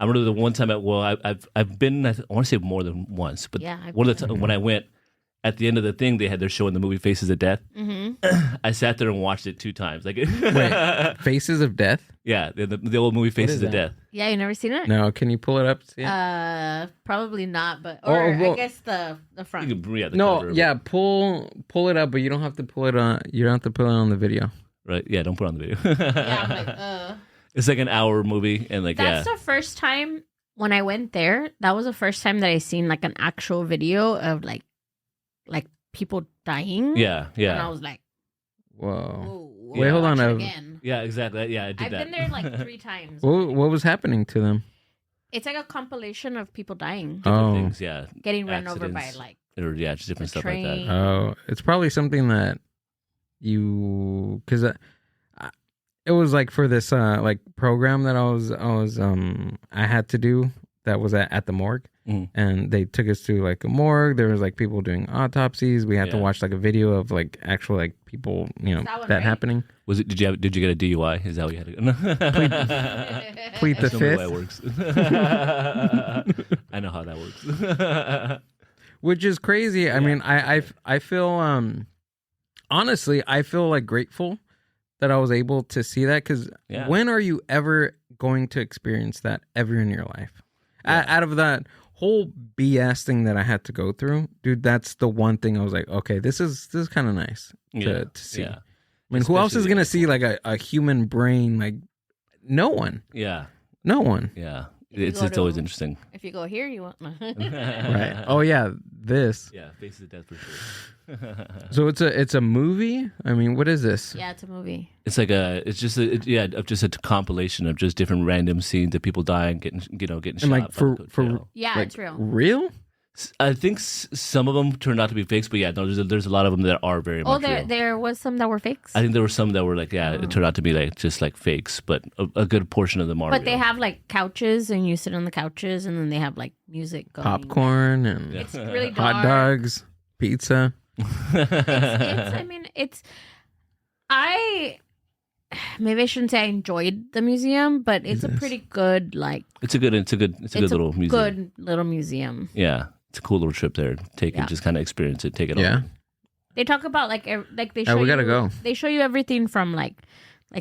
I remember the one time I've been, I want to say more than once, but one of the when I went, at the end of the thing they're showing the movie Faces of Death. Mm-hmm. I sat there and watched it 2 times. Like, Wait, Faces of Death? Yeah, the old movie Faces is of that? Death. Yeah, you never seen it? No, can you pull it up? See it? Probably not, but well- I guess the front. You can, the No, cover, yeah, pull it up, but you don't have to pull it on. You don't have to pull it on the video. right. Yeah, don't put it on the video. Yeah, I'm like, It's like an hour movie, and like That's the first time when I went there. That was the first time that I seen like an actual video of like people dying. yeah. And I was like, Whoa. whoa, Wait, hold on, watch it I've- again. Yeah, exactly. Yeah, I did I've that. been there like 3 times. What was happening to them? It's like a compilation of people dying, Oh, Things, yeah, getting run over by accidents. like. or just different The stuff like train. that. oh, it's probably something that because it was like for this like program that I had to do that was at the morgue. Mhm. And they took us to like a morgue. There was like people doing autopsies. We had to Yeah. watch like a video of like actual like people, that one, that right? happening. Was it? Did you get a DUI? Is that what you had to go? Plead the That's normally the way fifth, it works. I know how that works. which is crazy. I mean, I feel honestly, I feel like grateful that I was able to see that because Yeah. when are you ever going to experience that ever in your life? Yeah. Out of that whole BS thing that I had to go through, dude, that's the one thing I was like, okay, this is kind of nice to see. Yeah. I mean, who else is Especially- gonna see like a human brain? Like, no one, Yeah. no one. Yeah. If you It's go always to- interesting. If you go here, you want. Right? Oh yeah, this. Yeah, Faces of Death for sure. So it's a movie. I mean, what is this? Yeah, it's a movie. It's like just a compilation of just different random scenes of people dying, getting shot. like, by for- the for- jail. Yeah, Like, it's real. Real? I think some of them turned out to be fakes, but yeah, no, there's a lot of them that are very Oh, much real. there was some that were fakes. I think there were some that were like, it turned out to be like just like fakes, but a good portion of them are. But they real. have like couches, and you sit on the couches, and then they have like music going. Popcorn and It's really dark. hot dogs, pizza. I mean, maybe I shouldn't say I enjoyed the museum, but it's a Jesus. pretty good like. It's a good little museum. Good little museum. Yeah, it's a cool little trip there. Take Yeah. it, just kind of experience it. Take it Yeah. all. They talk about like they show we gotta you- go. They show you everything from like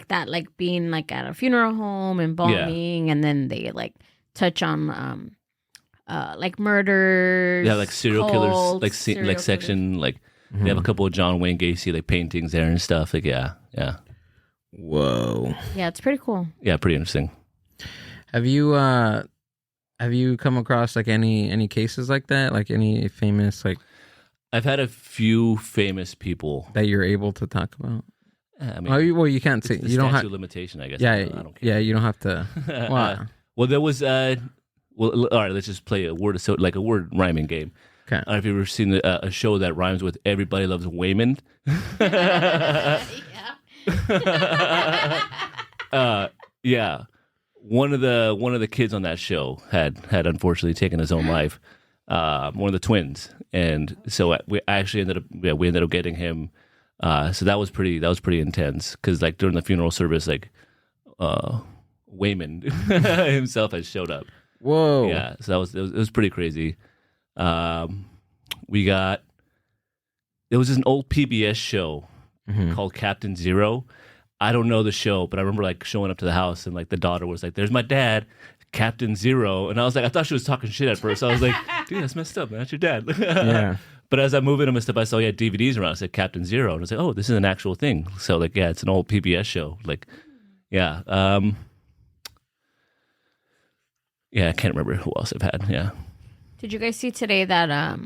that, like being like at a funeral home, embalming, and then they like touch on like murders. Yeah, like serial killers, cults, like serial like section, like they have a couple of John Wayne Gacy like paintings there and stuff. Like yeah, Whoa. Yeah, it's pretty cool. yeah, pretty interesting. Have you come across like any cases like that? Like any famous like I've had a few famous people. that you're able to talk about? I mean, Well, you can't say it's the you don't statute have. of limitation, I guess. Yeah, I don't care. yeah, you don't have to. Wow. Well, there was all right. Let's just play a word rhyming game. Okay. I don't know if you've ever seen a show that rhymes with "Everybody Loves Wayman." Yeah. Yeah, one of the kids on that show had unfortunately taken his own life. One of the twins, and so we actually ended up getting him. So that was pretty intense because like during the funeral service, like Wayman himself had showed up. Whoa. Yeah, so it was pretty crazy. There was an old PBS show called Captain Zero. I don't know the show, but I remember like showing up to the house and like the daughter was like, "There's my dad, Captain Zero," and I was like, I thought she was talking shit at first. I was like, "Dude, that's messed up, man. That's your dad." Yeah. But as I'm moving him and stuff, I saw he had DVDs around. I said Captain Zero, and I was like, "Oh, this is an actual thing." So like, yeah, it's an old PBS show. Like, yeah, yeah, I can't remember who else I've had. Yeah. Did you guys see today that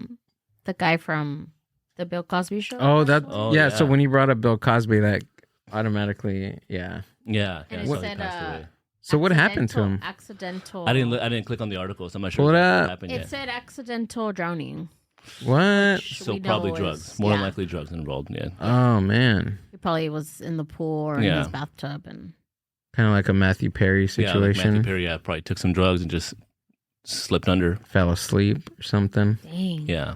the guy from the Bill Cosby show. Oh, that Oh, yeah. yeah. So when you brought up Bill Cosby, that automatically, yeah. Yeah. And I it saw he said, passed away. So what happened to him? Accidental. I didn't click on the article, so I'm not sure Pull it what up. happened It yet. said accidental drowning. What? So we probably know drugs. is- More than yeah. likely drugs involved. Yeah. Oh man, He probably was in the pool or in Yeah. his bathtub, and kind of like a Matthew Perry Yeah, like situation. Matthew Perry, probably took some drugs and just slipped under. Fell asleep or something. dang. Yeah.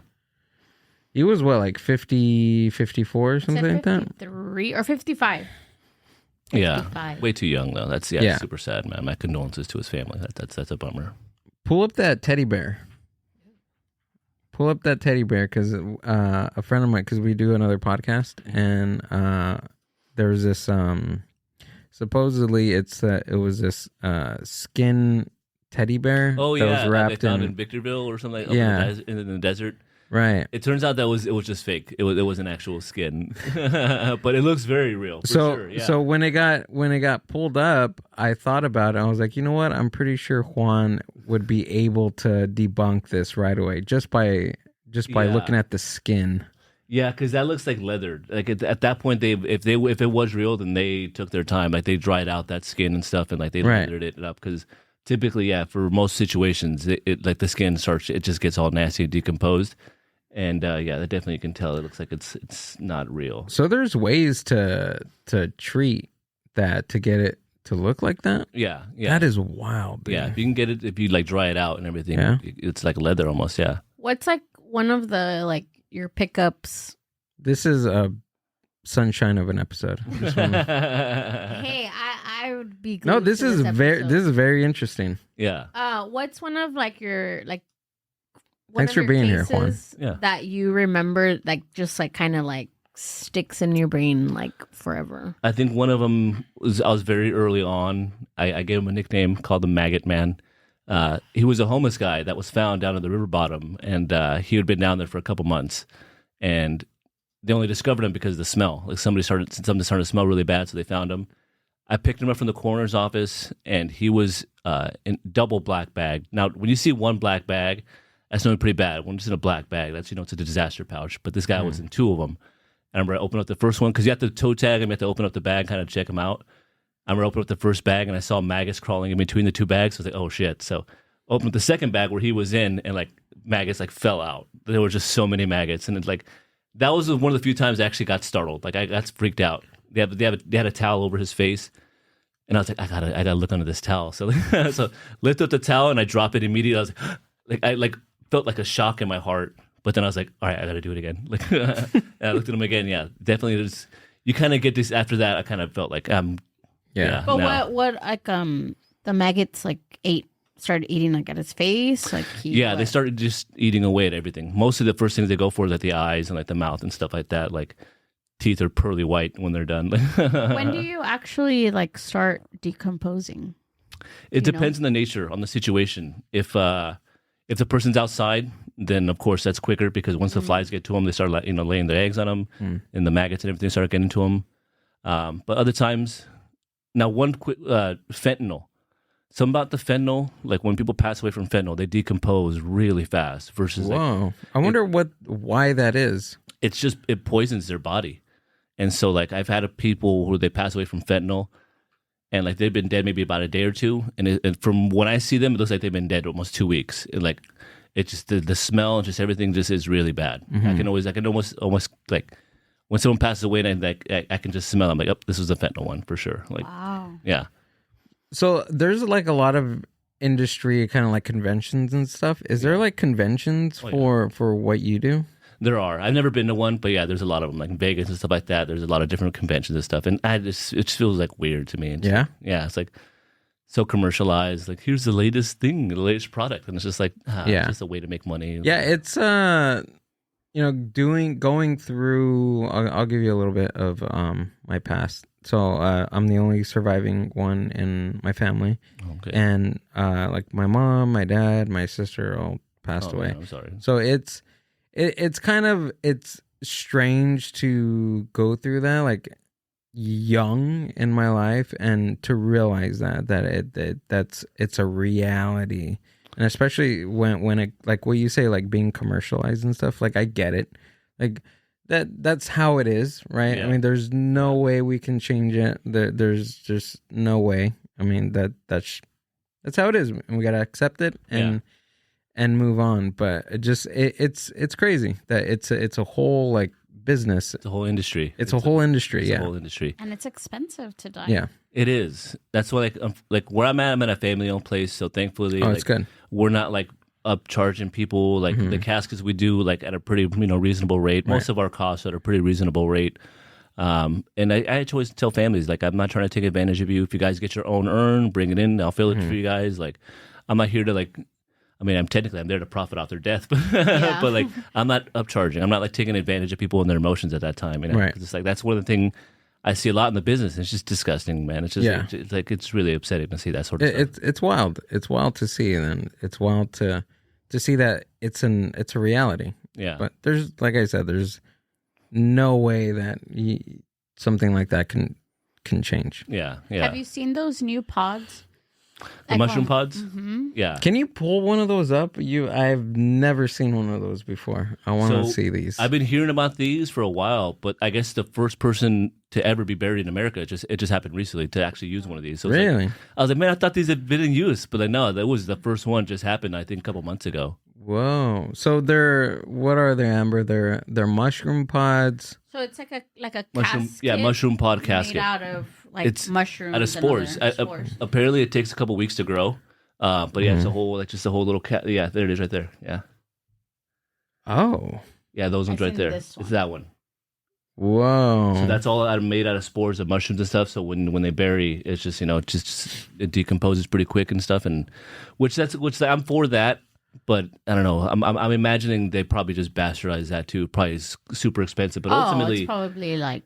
He was what, like 50, 54 or It said something like that? 53 or 55. Yeah. 55. Way too young though. That's Yeah. super sad, man. My condolences to his family. That's a bummer. Pull up that teddy bear. Pull up that teddy bear because a friend of mine, because we do another podcast, and there was this supposedly it was this skin teddy bear Oh that yeah, was that wrapped they found in in Victorville or something. Like, Yeah. in the desert. right. It turns out that it was just fake. It was an actual skin, but it looks very real. For sure, yeah. So when it got pulled up, I thought about it. I was like, you know what? I'm pretty sure Juan would be able to debunk this right away just by Yeah. looking at the skin. Yeah, because that looks like leather. Like at that point, if it was real, then they took their time. Like they dried out that skin and stuff, and like they Right. leathered it up. Because typically, yeah, for most situations, it like the skin it just gets all nasty and decomposed. And yeah, that definitely you can tell. It looks like it's not real. So there's ways to treat that to get it to look like that. Yeah, yeah, That is wild. Dude. yeah. If you can get it, if you like dry it out and everything, Yeah. it's like leather almost. Yeah. What's like one of the like your pickups? This is a sunshine of an episode. Just wanna- Hey, I would be. no, glued this to is episode. this is very interesting. Yeah. What's one of like your like? one Thanks of for your being here, Juan. cases Yeah. That you remember, like just like kind of like sticks in your brain like forever. I think one of them was I was very early on. I gave him a nickname called the Maggot Man. He was a homeless guy that was found down at the river bottom, and he had been down there for a couple months, and they only discovered him because of the smell. Like something started to smell really bad, so they found him. I picked him up from the coroner's office, and he was in double black bag. Now, when you see one black bag, that's normally pretty bad. When it's in a black bag, that's it's a disaster pouch. But this guy was in two of them. I remember I opened up the first one because you have to toe tag him. You have to open up the bag, kind of check him out. I remember opening up the first bag and I saw maggots crawling in between the two bags. So I was like, oh shit. So opened up the second bag where he was in, and like maggots like fell out. There were just so many maggots, and it's like that was one of the few times I actually got startled. Like I got freaked out. They had a towel over his face, and I was like, I gotta look under this towel. So so lift up the towel and I drop it immediately. I was like, I felt like a shock in my heart. But then I was like, all right, I got to do it again. Like, and I looked at him again. Yeah, definitely. You kind of get this after that. I kind of felt like, Yeah. But no. what like the maggots like started eating like at his face, like Yeah, they started just eating away at everything. Most of the first things they go for is like the eyes and like the mouth and stuff like that. Like teeth are pearly white when they're done. When do you actually like start decomposing? It you depends on the nature, on the situation. If the person's outside, then of course that's quicker because once the flies get to them, they start laying their eggs on them, and the maggots and everything start getting to them. But other times, now one quick fentanyl. Something about the fentanyl, like when people pass away from fentanyl, they decompose really fast. Versus Whoa. I wonder why that is. it's just it poisons their body, and so like I've had people who they pass away from fentanyl. And like they've been dead maybe about a day or two, and from when I see them, it looks like they've been dead almost 2 weeks. Like it's just the smell and just everything just is really bad. I can almost like when someone passes away and I can just smell. I'm like, oh, this was a fentanyl one for sure. Like, Wow. yeah, So there's like a lot of industry kind of like conventions and stuff. Is there like conventions for what you do? there are. I've never been to one, but yeah, there's a lot of them, like in Vegas and stuff like that. There's a lot of different conventions and stuff, and it just feels like weird to me. Yeah? Yeah, it's like so commercialized. Like here's the latest thing, the latest product, and it's just like Yeah. it's just a way to make money. Yeah, it's going through. I'll give you a little bit of my past. So I'm the only surviving one in my family, Okay. and like my mom, my dad, my sister all passed away. Man, I'm sorry. So it's strange to go through that like young in my life and to realize that it's a reality, and especially when it like what you say, like being commercialized and stuff. Like I get it. Like that's how it is, right? Yeah. I mean, there's no way we can change it. There's just no way. I mean, that's how it is, and we gotta accept it and move on. But it's crazy that it's a whole like business. It's a whole industry. It's a whole industry. It's Yeah, a whole industry. And it's expensive to die. yeah. It is. That's why, like where I'm at a family-owned place, so thankfully, Oh, it's good. we're not like upcharging people. Like the caskets we do like at a pretty reasonable rate. Most of our costs at a pretty reasonable rate. And I always tell families, like, I'm not trying to take advantage of you. If you guys get your own urn, bring it in. I'll fill it for you guys. Like, I'm not here to like. I mean, I'm there to profit off their death, but like, I'm not upcharging. I'm not like taking advantage of people and their emotions at that time. You know? Right. 'Cause it's like that's one of the things I see a lot in the business. It's just disgusting, man. It's just it's like it's really upsetting to see that sort of stuff. It's wild. It's wild to see, and it's wild to see that it's a reality. Yeah. But there's, like I said, there's no way that something like that can change. Yeah. Have you seen those new pods? The mushroom pods? Yeah. Can you pull one of those up? I've never seen one of those before. I want to see these. I've been hearing about these for a while, but I guess the first person to ever be buried in America, it just happened recently to actually use one of these. So it's Really? like, I was like, man, I thought these had been in use, but like, no, that was the first one. Just happened, I think, a couple months ago. Whoa. So what are they, Amber? They're mushroom pods. So it's like a Mushroom, casket mushroom pod casket. made out of like It's mushrooms out of spores. and other spores. Apparently, it takes a couple weeks to grow. But yeah, it's a whole little cat. Yeah, there it is, right there. Yeah, Oh. yeah, those ones I've right seen there. this one. It's that one. Whoa. So that's all made out of spores of mushrooms and stuff. So when they bury, it's just it decomposes pretty quick and stuff. And which I'm for that. But I don't know. I'm imagining they probably just bastardize that too. Probably is super expensive. But ultimately, it's probably like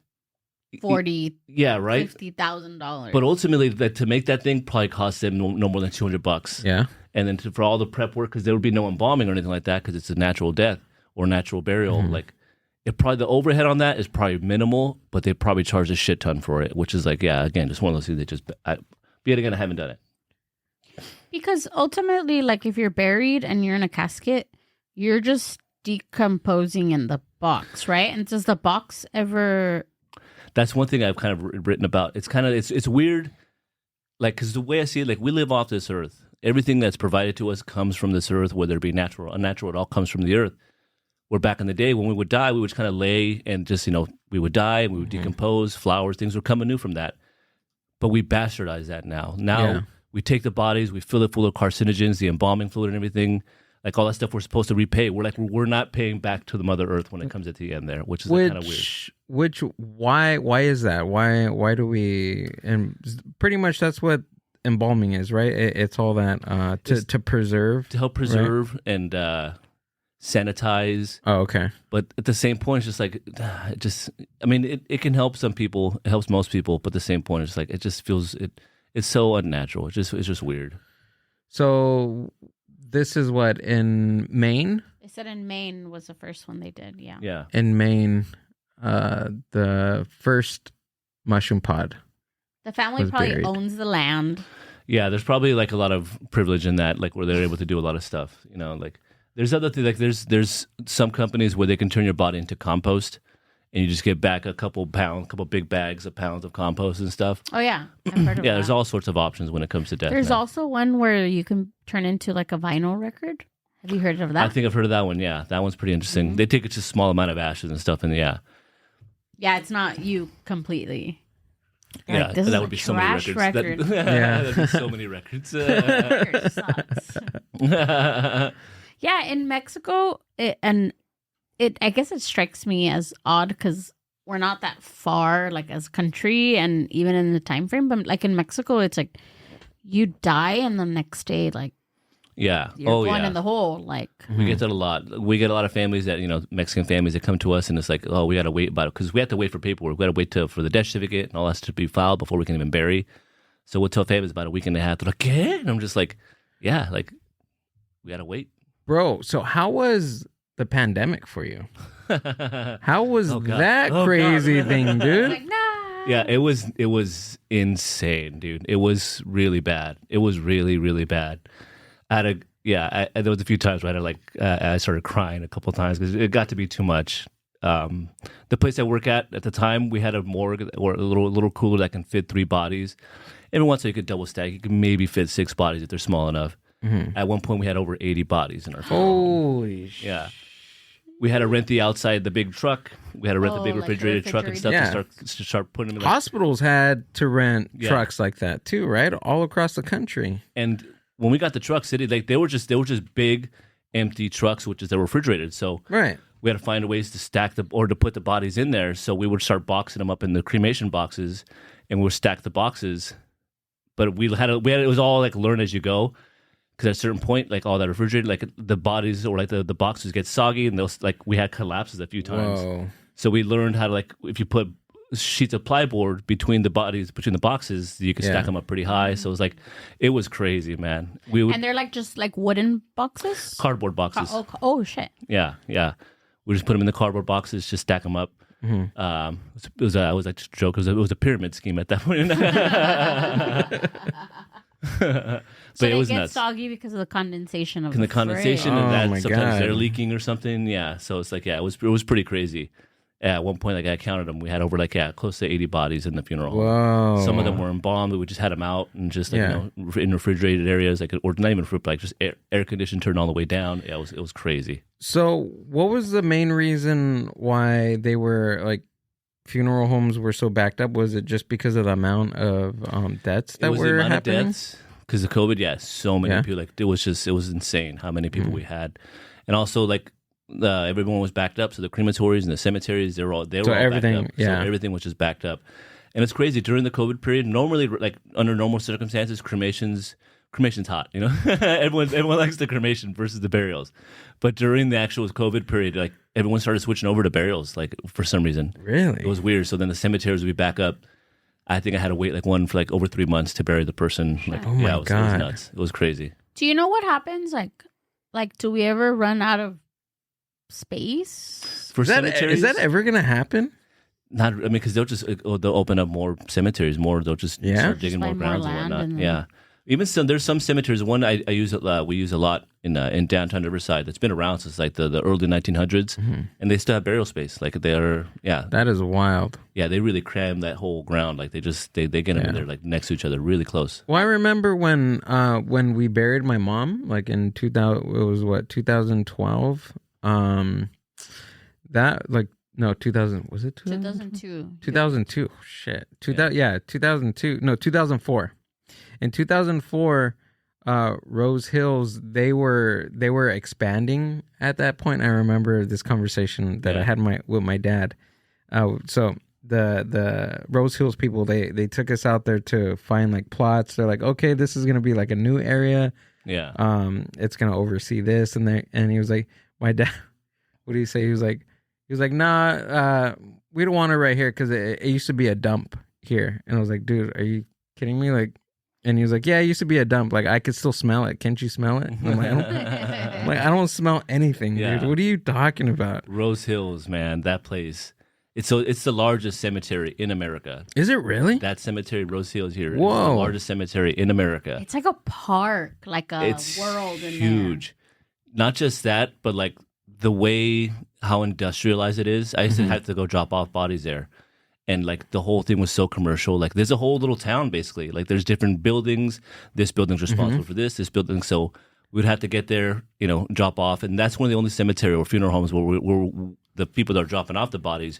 $40,000, yeah, right. $50,000. But ultimately, to make that thing probably costs them no more than $200. Yeah. And then for all the prep work, because there would be no embalming or anything like that, because it's a natural death or natural burial. Like, the overhead on that is probably minimal, but they probably charge a shit ton for it, which is like, yeah, again, just one of those things. Yet again, I haven't done it. Because ultimately, like if you're buried and you're in a casket, you're just decomposing in the box, right? And does the box ever? That's one thing I've kind of written about. It's weird, like, because the way I see it, like, we live off this earth. Everything that's provided to us comes from this earth, whether it be natural or unnatural. It all comes from the earth. Where back in the day, when we would die, we would kind of lay and just, we would die and we would decompose. Flowers, things would come anew from that. But we bastardize that now. We take the bodies, we fill it full of carcinogens, the embalming fluid and everything, like all that stuff we're supposed to repay. We're not paying back to the Mother Earth when it comes at the end there, which is kind of weird. Why is that? Why do we? And pretty much that's what embalming is, right? It's all that to preserve, to help preserve, right? And sanitize. Oh, okay. But at the same point, it's just like, it can help some people, it helps most people, but at the same point, it's like it just feels it's so unnatural. It's just weird. So this is what, in Maine? They said in Maine was the first one they did. Yeah. Yeah. In Maine, the first mushroom pod. The family probably buried. owns the land. Yeah, there's probably like a lot of privilege in that, like where they're able to do a lot of stuff. Like there's other things, like there's some companies where they can turn your body into compost. And you just get back a couple big bags of pounds of compost and stuff. Oh, yeah. I've heard of Yeah, that. there's all sorts of options when it comes to death. There's now. also one where you can turn into like a vinyl record. Have you heard of that? I think I've heard of that one, yeah. That one's pretty interesting. Mm-hmm. They take just a small amount of ashes and stuff, and yeah. Yeah, it's not you completely. Yeah, this is that a would be so many trash records. record. That'd be so many records. Record sucks. Yeah, in Mexico, I guess it strikes me as odd because we're not that far, like as a country, and even in the time frame. But like in Mexico, it's like you die, and the next day, like Yeah. you're going in the hole. Like We get that a lot. We get a lot of families that, Mexican families that come to us and it's like, oh, we got to wait about it because we have to wait for paperwork. We got to wait for the death certificate and all that to be filed before we can even bury. So we'll tell families about a week and a half. They're like, "¿Qué?" And I'm just like, yeah, like we got to wait. Bro, so how was the pandemic for you? How was Oh, God. that Oh, crazy God. thing, dude? like nah. Yeah, it was insane, dude. It was really bad. It was really, really bad. There was a few times where I started crying a couple of times because it got to be too much. The place I work at the time, we had a morgue or a little cooler that can fit 3 bodies. Every once in a while you could double stack. You could maybe fit 6 bodies if they're small enough. At one point, we had over 80 bodies in our funeral home. Holy shit. Yeah. We had to rent the outside, the big truck. We had to rent the big refrigerated truck and stuff to start putting them in. Hospitals had to rent trucks like that too, right? All across the country. And when we got the truck city, like they were just big, empty trucks, which is they were refrigerated. So we had to find ways to stack or to put the bodies in there. So we would start boxing them up in the cremation boxes, and we would stack the boxes. But it was all like learn as you go. Because at a certain point, like all that refrigerated, like the bodies or like the boxes get soggy, and those like we had collapses a few times. Whoa. So we learned how to like if you put sheets of plyboard between the boxes, you can stack them up pretty high. So it was crazy, man. And they're like just like wooden boxes, cardboard boxes. Oh shit. Yeah. We just put them in the cardboard boxes, just stack them up. I was like joke. It was a pyramid scheme at that point. So it was they get nuts. soggy because of the condensation of the condensation and that sometimes God. they're leaking or something. Yeah, so it's like it was pretty crazy. At one point, like I counted them, we had over close to 80 bodies in the funeral home. Whoa. Some of them were embalmed. We just had them out and just like in refrigerated areas, like or not even like just air conditioned, turned all the way down. Yeah, it was crazy. So, what was the main reason why they were like funeral homes were so backed up? Was it just because of the amount of deaths that were happening? Because of COVID, so many people. Like it was insane how many people we had, and also like everyone was backed up. So the crematories and the cemeteries, they were all everything, backed up. So everything was just backed up, and it's crazy during the COVID period. Normally, like under normal circumstances, cremation's hot. You know, everyone likes the cremation versus the burials, but during the actual COVID period, like everyone started switching over to burials. Like for some reason, really, it was weird. So then the cemeteries would be back up. I think I had to wait like one for like over 3 months to bury the person. Like, oh my God. It was nuts. It was crazy. Do you know what happens? Like, do we ever run out of space? For cemeteries? Is that ever going to happen? Not, I mean, because they'll open up more cemeteries, they'll just start digging more grounds and whatnot. Yeah. Even there's some cemeteries. One I use we use a lot in downtown Riverside. That's been around since like the early 1900s, and they still have burial space. Like they are, That is wild. Yeah, they really cram that whole ground. Like they get them in there like next to each other, really close. Well, I remember when we buried my mom, like in 2012. That like no 2000 was it 2002? 2002. Shit. 2002. No, 2004. In 2004, Rose Hills, they were expanding at that point. I remember this conversation that I had with my dad. So the Rose Hills people, they took us out there to find like plots. They're like, okay, this is gonna be like a new area. Yeah. It's gonna oversee this and he was like, my dad. What did he say? He was like, nah, we don't want it right here because it used to be a dump here. And I was like, dude, are you kidding me? Like. And he was like, yeah, it used to be a dump. Like, I could still smell it. Can't you smell it? And I don't smell anything, dude. What are you talking about? Rose Hills, man, that place. It's the largest cemetery in America. Is it really? That cemetery, Rose Hills here, Whoa. is the largest cemetery in America. It's like a park, like a it's world in huge. There. Not just that, but like the way how industrialized it is. I used to have to go drop off bodies there. And like the whole thing was so commercial. Like there's a whole little town basically. Like there's different buildings. This building's responsible for this building. So we'd have to get there, drop off. And that's one of the only cemetery or funeral homes where the people that are dropping off the bodies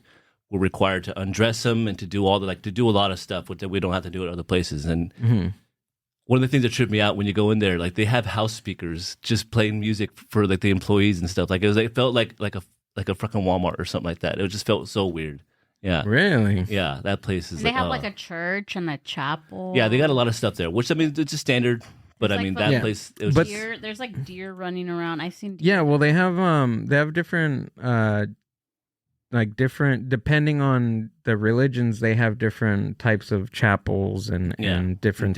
were required to undress them and to do to do a lot of stuff that we don't have to do at other places. And one of the things that tripped me out when you go in there, like they have house speakers just playing music for like the employees and stuff. Like it felt like a fucking Walmart or something like that. It just felt so weird. Yeah. Really? Yeah, that place is. They have like a church and a chapel. Yeah, they got a lot of stuff there, which I mean, it's a standard. But it's I mean, like that place. It was deer. There's like deer running around. I've seen deer. Yeah, well, they have different like different depending on the religions. They have different types of chapels and different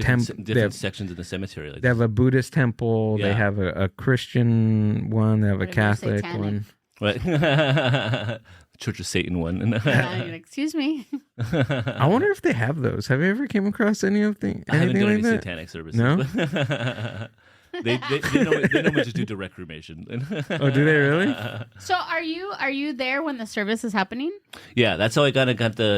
sections of the cemetery. Like they have a Buddhist temple. Yeah. They have a Christian one. They have a Catholic one. Right. Church of Satan one. Excuse me. I wonder if they have those. Have you ever came across anything I haven't done like any that? satanic services. No. They normally just do direct cremation. Oh, do they really? So are you there when the service is happening? Yeah, that's how I got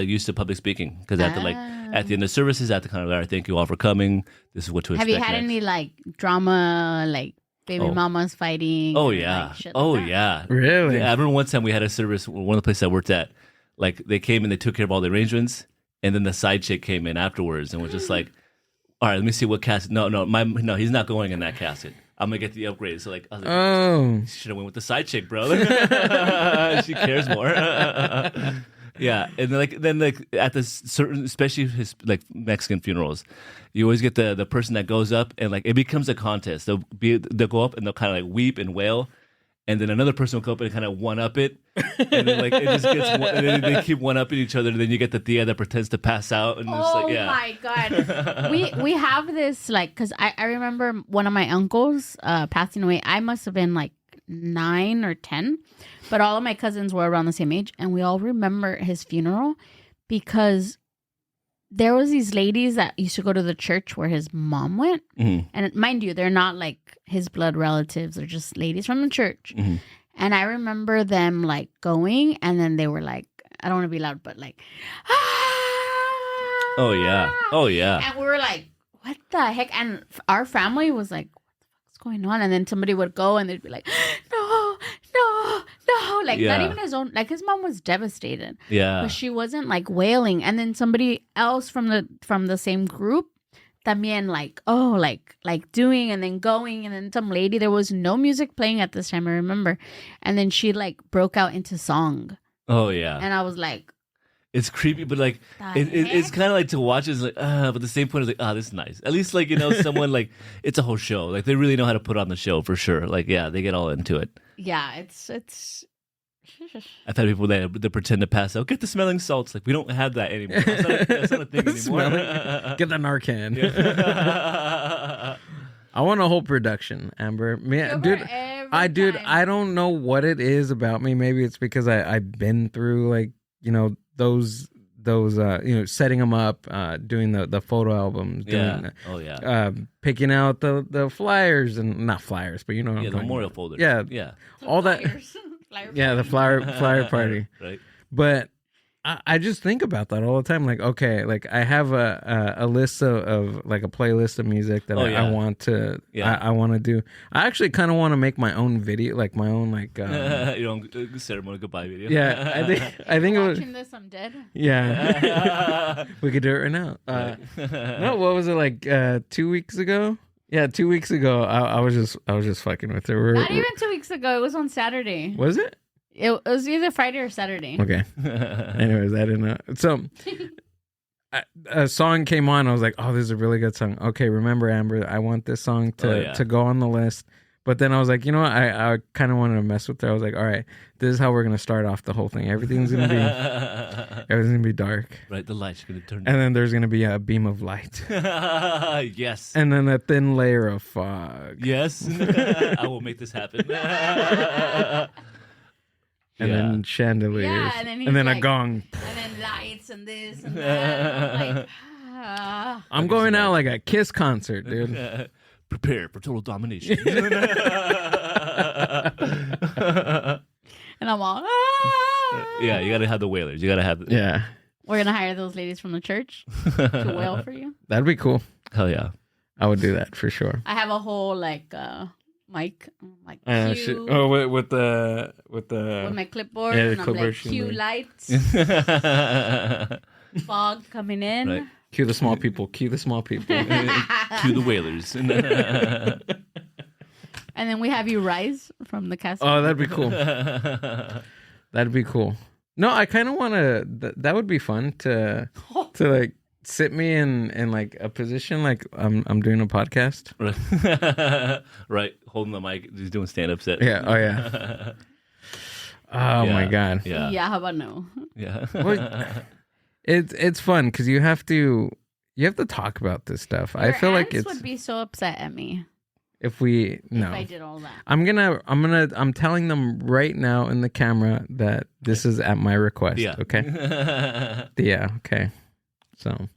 used to public speaking because I have to at the end of services, I have to kind of all right, thank you all for coming. This is what to expect. Have you had next. any like drama, like baby mamas fighting? Oh and, yeah, like, shit oh like that? yeah, Really? Yeah, I remember one time we had a service. One of the places I worked at, like they came and they took care of all the arrangements, and then the side chick came in afterwards and was just like, "All right, let me see what casket." No, he's not going in that casket. I'm gonna get the upgrade. So like, I was like, Oh. should have went with the side chick, bro. She cares more. Yeah, and then at the certain, especially his like Mexican funerals, you always get the person that goes up and like it becomes a contest. They'll go up and they'll kind of like weep and wail, and then another person will go up and kind of one up it, and then like it just gets and then they keep one upping each other. And then you get the tia that pretends to pass out, and it's like yeah. My god, we have this like because I remember one of my uncles passing away. I must have been like 9 or 10, but all of my cousins were around the same age, and we all remember his funeral because there was these ladies that used to go to the church where his mom went, and mind you, they're not like his blood relatives; they're just ladies from the church. And I remember them like going, and then they were like, I don't want to be loud, but like, Oh yeah, oh yeah. and we were like, what the heck? And our family was like, what's going on? And then somebody would go and they'd be like, no, like Yeah. not even his own, like his mom was devastated, Yeah. but she wasn't like wailing. And then somebody else from the same group, también like, oh, like doing and then going, and then some lady, there was no music playing at this time, I remember, and then she like broke out into song, Oh yeah. and I was like, It's creepy, but like The it's heck? kind of like to watch. It's like but the same point is like this is nice. At least like someone like it's a whole show. Like they really know how to put on the show for sure. Like yeah, they get all into it. yeah, it's. I've had people that pretend to pass out. Get the smelling salts. Like we don't have that anymore. That's not a thing anymore. Get the Narcan. Yeah. I want a whole production, Amber. Man, Go dude, for every I time. don't know what it is about me. Maybe it's because I've been through like those setting them up, doing the photo albums, doing Yeah. Oh yeah. picking out the flyers and not flyers, but you know what I'm Yeah. The talking memorial about. folders. Yeah. Yeah. all that. Yeah, the flyer party. Right. But I just think about that all the time. Like, okay, like I have a list of like a playlist of music that I want to I want to do. I actually kind of want to make my own video, like my own like Your own ceremonial goodbye video. yeah. I think it was Watching this, I'm dead. yeah. We could do it right now. No, what was it like 2 weeks ago? Yeah, 2 weeks ago. I was just fucking with her. Not even 2 weeks ago. It was on Saturday. Was it? It was either Friday or Saturday. Okay. Anyways, I didn't know. So a song came on. I was like, oh, this is a really good song. Okay, remember, Amber, I want this song to go on the list. But then I was like, you know what? I kind of wanted to mess with her. I was like, all right, this is how we're going to start off the whole thing. Everything's going to be dark. Right, the light's going to turn. And then there's going to be a beam of light. Yes. And then a thin layer of fog. Yes. I will make this happen. And then chandeliers. Yeah, and then he's a like- gong. And then lights and this and that. And I'm like, I'm going out like a Kiss concert, dude. Prepare for total domination. and I'm all, Yeah, you got to have the wailers. You got to have. Yeah. We're going to hire those ladies from the church to wail for you. That'd be cool. Hell yeah. I would do that for sure. I have a whole like mic, like Shit. cue Oh, with the with my clipboard, Yeah, the and I'm clipboard like should cue be- lights, fog coming in. Right. cue the small people. Cue the small people. Cue the wailers. And then we have you rise from the casket. Oh, that'd be cool. That'd be cool. No, I kind of want to. That would be fun to like sit me in like a position like I'm doing a podcast. Right. Right. Holding the mic. He's doing stand-up set. Yeah. Oh yeah. Oh Yeah. my god. Yeah. Yeah, how about no? Yeah. Well, it's fun because you have to talk about this stuff. I Your feel like aunts it's would be so upset at me if we if no. I did all that. I'm telling them right now in the camera that this is at my request. Yeah. Okay. Yeah. Okay. So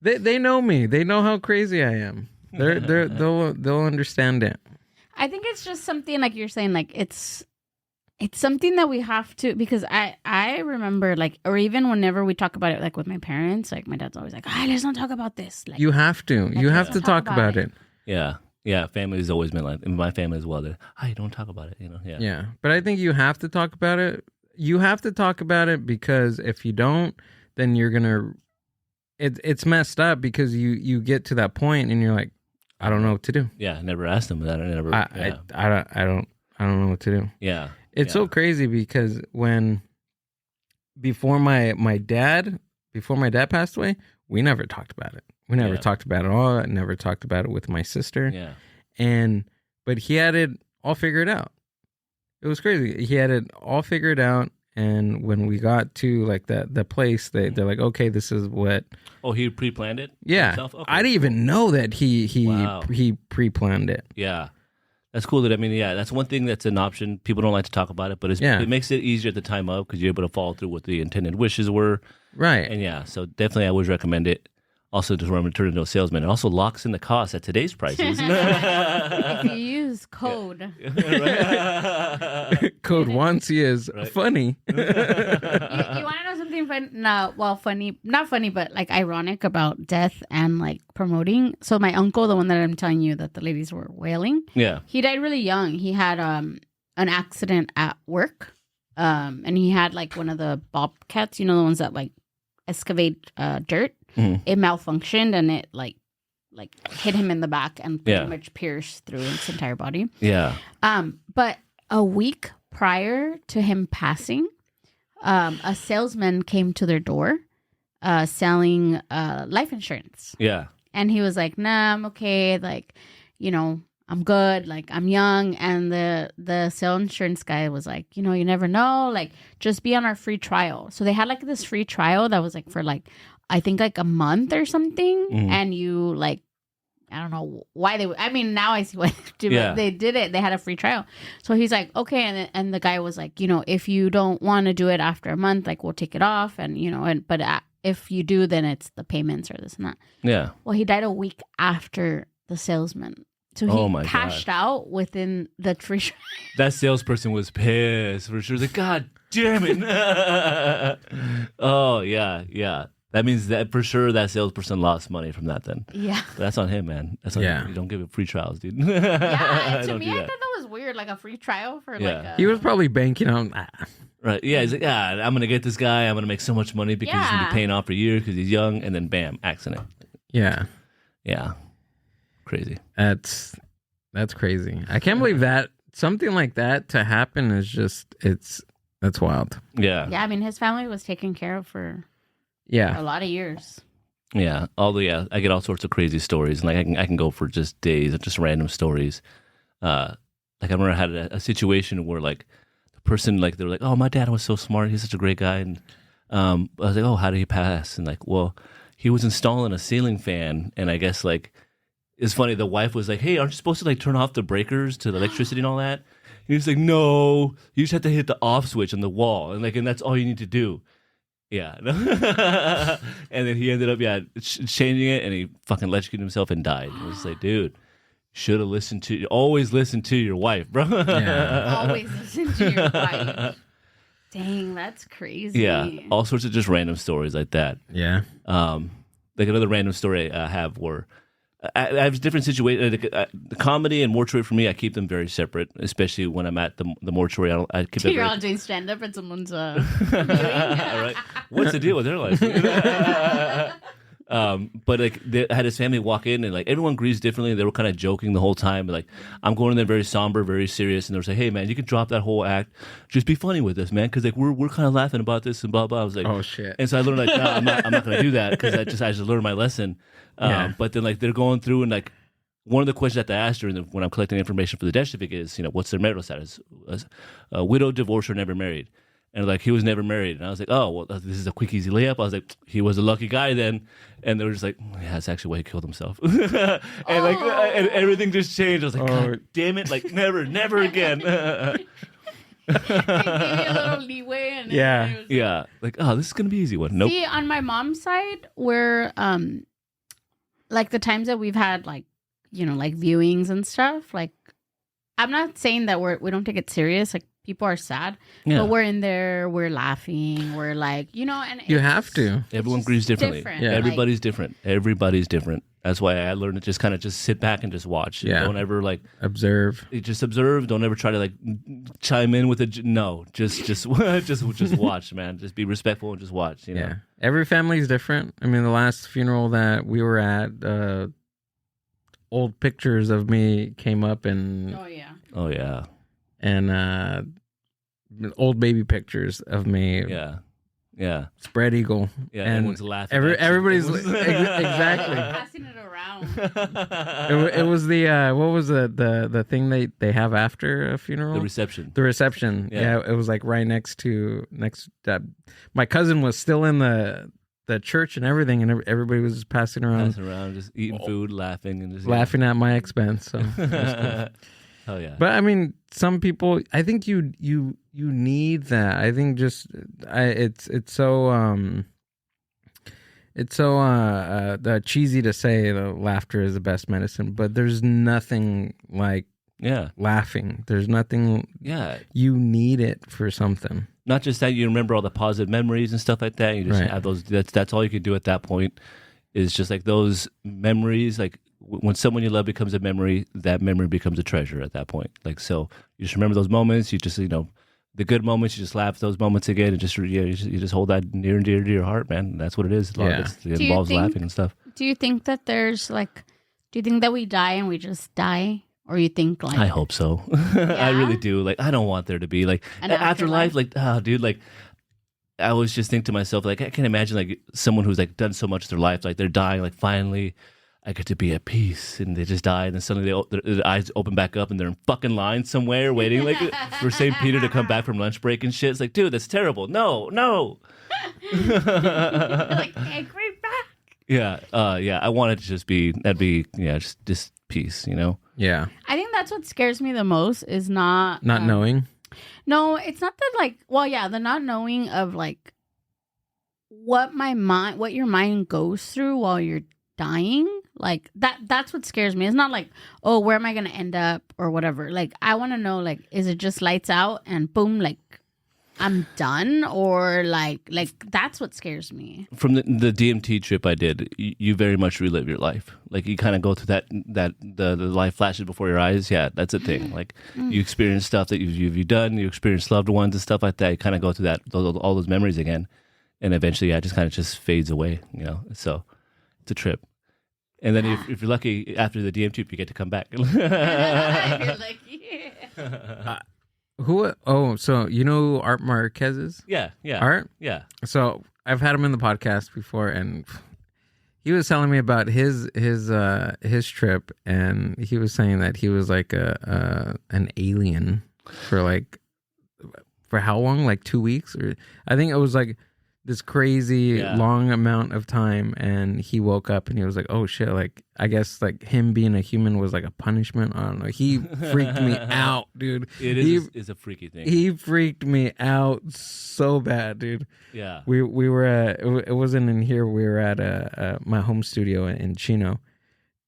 they know me. They know how crazy I am. They'll understand it. I think it's just something like you're saying, like it's something that we have to, because I remember, like, or even whenever we talk about it, like with my parents, like my dad's always like, let's not talk about this. Like, You have to. like, You have let's to not talk about it. Yeah. Yeah. Family's always been like, in my family as well. Hey, don't talk about it. Yeah. Yeah, but I think you have to talk about it. You have to talk about it because if you don't, then you're gonna. It's messed up because you get to that point and you're like, I don't know what to do. Yeah. I never asked them that. I don't know what to do. Yeah. It's so crazy because before my dad passed away, we never talked about it. We never talked about it at all. I never talked about it with my sister. Yeah. But he had it all figured out. It was crazy. He had it all figured out. And when we got to like the place, they're like, okay, this is what. Oh, he pre-planned it? Yeah. Okay. I didn't even know that he pre-planned it. Yeah. That's cool. That's one thing that's an option. People don't like to talk about it, but it makes it easier at the time of because you're able to follow through what the intended wishes were. Right. And so definitely I always recommend it. Also, just remember to turn into a salesman. It also locks in the cost at today's prices. if you use code. Code Juan Cias funny. You want to know something fun? No, well, funny, not funny, but like ironic about death and like promoting. So my uncle, the one that I'm telling you that the ladies were wailing, he died really young. He had an accident at work, and he had like one of the bobcats, the ones that like excavate dirt. Mm-hmm. It malfunctioned and it like hit him in the back and pretty much pierced through his entire body. Yeah. But a week prior to him passing, a salesman came to their door, selling life insurance. Yeah. And he was like, "Nah, I'm okay. Like, I'm good. Like, I'm young." And the sales insurance guy was like, you never know. Like, just be on our free trial. So they had like this free trial that was like for like, I think like a month or something. Mm-hmm. And you like, I don't know why now I see why they did it. They had a free trial. So he's like, okay. And the guy was like, if you don't want to do it after a month, like we'll take it off. And, but if you do, then it's the payments or this and that. Yeah. Well, he died a week after the salesman. So he cashed out within the free trial. That salesperson was pissed for sure. He was like, God damn it. Oh, yeah. Yeah. That means that for sure that salesperson lost money from that then. Yeah. That's on him, man. That's on him. You don't give it free trials, dude. Yeah, to me, I thought that was weird. Like a free trial for like a... He was probably banking on that. Right. Yeah. He's like, I'm going to get this guy. I'm going to make so much money because he's going to be paying off for a year because he's young. And then bam, accident. Yeah. Yeah. Crazy. That's crazy. I can't believe that something like that to happen is just, that's wild. Yeah. Yeah. I mean, his family was taken care of for... Yeah, a lot of years. Yeah, I get all sorts of crazy stories, and like I can go for just days of just random stories. Like I remember I had a situation where like the person they were like, "Oh, my dad was so smart. He's such a great guy." And I was like, "Oh, how did he pass?" And like, well, he was installing a ceiling fan, and I guess like it's funny. The wife was like, "Hey, aren't you supposed to like turn off the breakers to the electricity and all that?" And he was like, "No, you just have to hit the off switch on the wall, and that's all you need to do." Yeah. And then he ended up, changing it, and he fucking electrocuted himself and died. It was like, dude, should have always listen to your wife, bro. Yeah. Always listen to your wife. Dang, that's crazy. Yeah. All sorts of just random stories like that. Yeah. Like another random story I have where I have different situations. The comedy and mortuary for me, I keep them very separate, especially when I'm at the mortuary. I keep it You're very... all doing stand up and someone's All right. What's the deal with their life? But like I had his family walk in and like everyone grieves differently. They were kind of joking the whole time. But, like I'm going in there very somber, very serious, and they were like, "Hey man, you can drop that whole act. Just be funny with us, man, because like we're kind of laughing about this and blah blah." I was like, "Oh shit!" And so I learned like, no, I'm not going to do that because I just learned my lesson. But then like they're going through and like one of the questions that I asked her when I'm collecting information for the death certificate is, what's their marital status? Widowed, divorced, or never married? And like he was never married. And I was like, oh, well, this is a quick, easy layup. I was like, he was a lucky guy then. And they were just like, yeah, that's actually why he killed himself. And and everything just changed. I was like, God damn it, like never again. They give you a little leeway. And yeah. Like, oh, this is gonna be an easy one. Nope. See, on my mom's side, we're like the times that we've had like like viewings and stuff. Like, I'm not saying that we don't take it serious. Like, people are sad, but we're in there, we're laughing, we're like, and you have to. Everyone grieves differently. Yeah. Everybody's different. Everybody's different. That's why I learned to just sit back and just watch. Yeah. Don't ever observe. Just observe. Don't ever try to chime in with it. No, just watch, man. Just be respectful and just watch. Yeah. Every family is different. I mean, the last funeral that we were at, old pictures of me came up and Oh yeah. And old baby pictures of me. Yeah. Spread eagle. Yeah. And everyone's laughing. Everybody's exactly passing it around. It was the what was the thing they have after a funeral? The reception. The reception. Yeah. It was like right next to my cousin was still in the church and everything, and everybody was just passing around, just eating food, laughing, and just laughing at my expense. So that's cool. Hell yeah. But I mean, some people, I think you need that. I think it's so cheesy to say that laughter is the best medicine, but there's nothing like laughing. There's nothing. Yeah. You need it for something. Not just that, you remember all the positive memories and stuff like that. You just have those. That's all you can do at that point. Is just like those memories. Like when someone you love becomes a memory, that memory becomes a treasure at that point. Like, so you just remember those moments. You just the good moments. You just laugh at those moments again, and you just hold that near and dear to your heart, man. That's what it is. It involves laughing and stuff. Do you think that do you think that we die and we just die? Or you think I hope so. I really do. Like, I don't want there to be an afterlife. Like, oh, dude, I always just think to myself, I can't imagine someone who's done so much of their life, they're dying, finally I get to be at peace, and they just die, and then suddenly their eyes open back up, and they're in fucking line somewhere waiting for St. Peter to come back from lunch break and shit. It's like, dude, that's terrible. No. You're like, hey, great back. Yeah, I want it to just be just peace, Yeah. I think that's what scares me the most is not knowing. No, it's not that the not knowing of what your mind goes through while you're dying. That's what scares me. It's not oh, where am I going to end up or whatever. I want to know is it just lights out and boom, I'm done, or that's what scares me. From the DMT trip I did, you very much relive your life. You kind of go through that the life flashes before your eyes. Yeah, that's a thing. You experience stuff that you've done. You experience loved ones and stuff like that. You kind of go through all those memories again, and eventually, it just kind of just fades away. So it's a trip. And then if you're lucky, after the DMT trip, you get to come back. If you're lucky. Who? Oh, so you know who Art Marquez is? Yeah. Art? Yeah. So I've had him in the podcast before, and he was telling me about his trip, and he was saying that he was an alien for how long? 2 weeks, or I think it was this crazy long amount of time, and he woke up and he was like, oh shit, I guess him being a human was a punishment. I don't know. He freaked me out, dude. It is a freaky thing. He freaked me out so bad, dude. Yeah. We were at, it wasn't in here, we were at my home studio in Chino,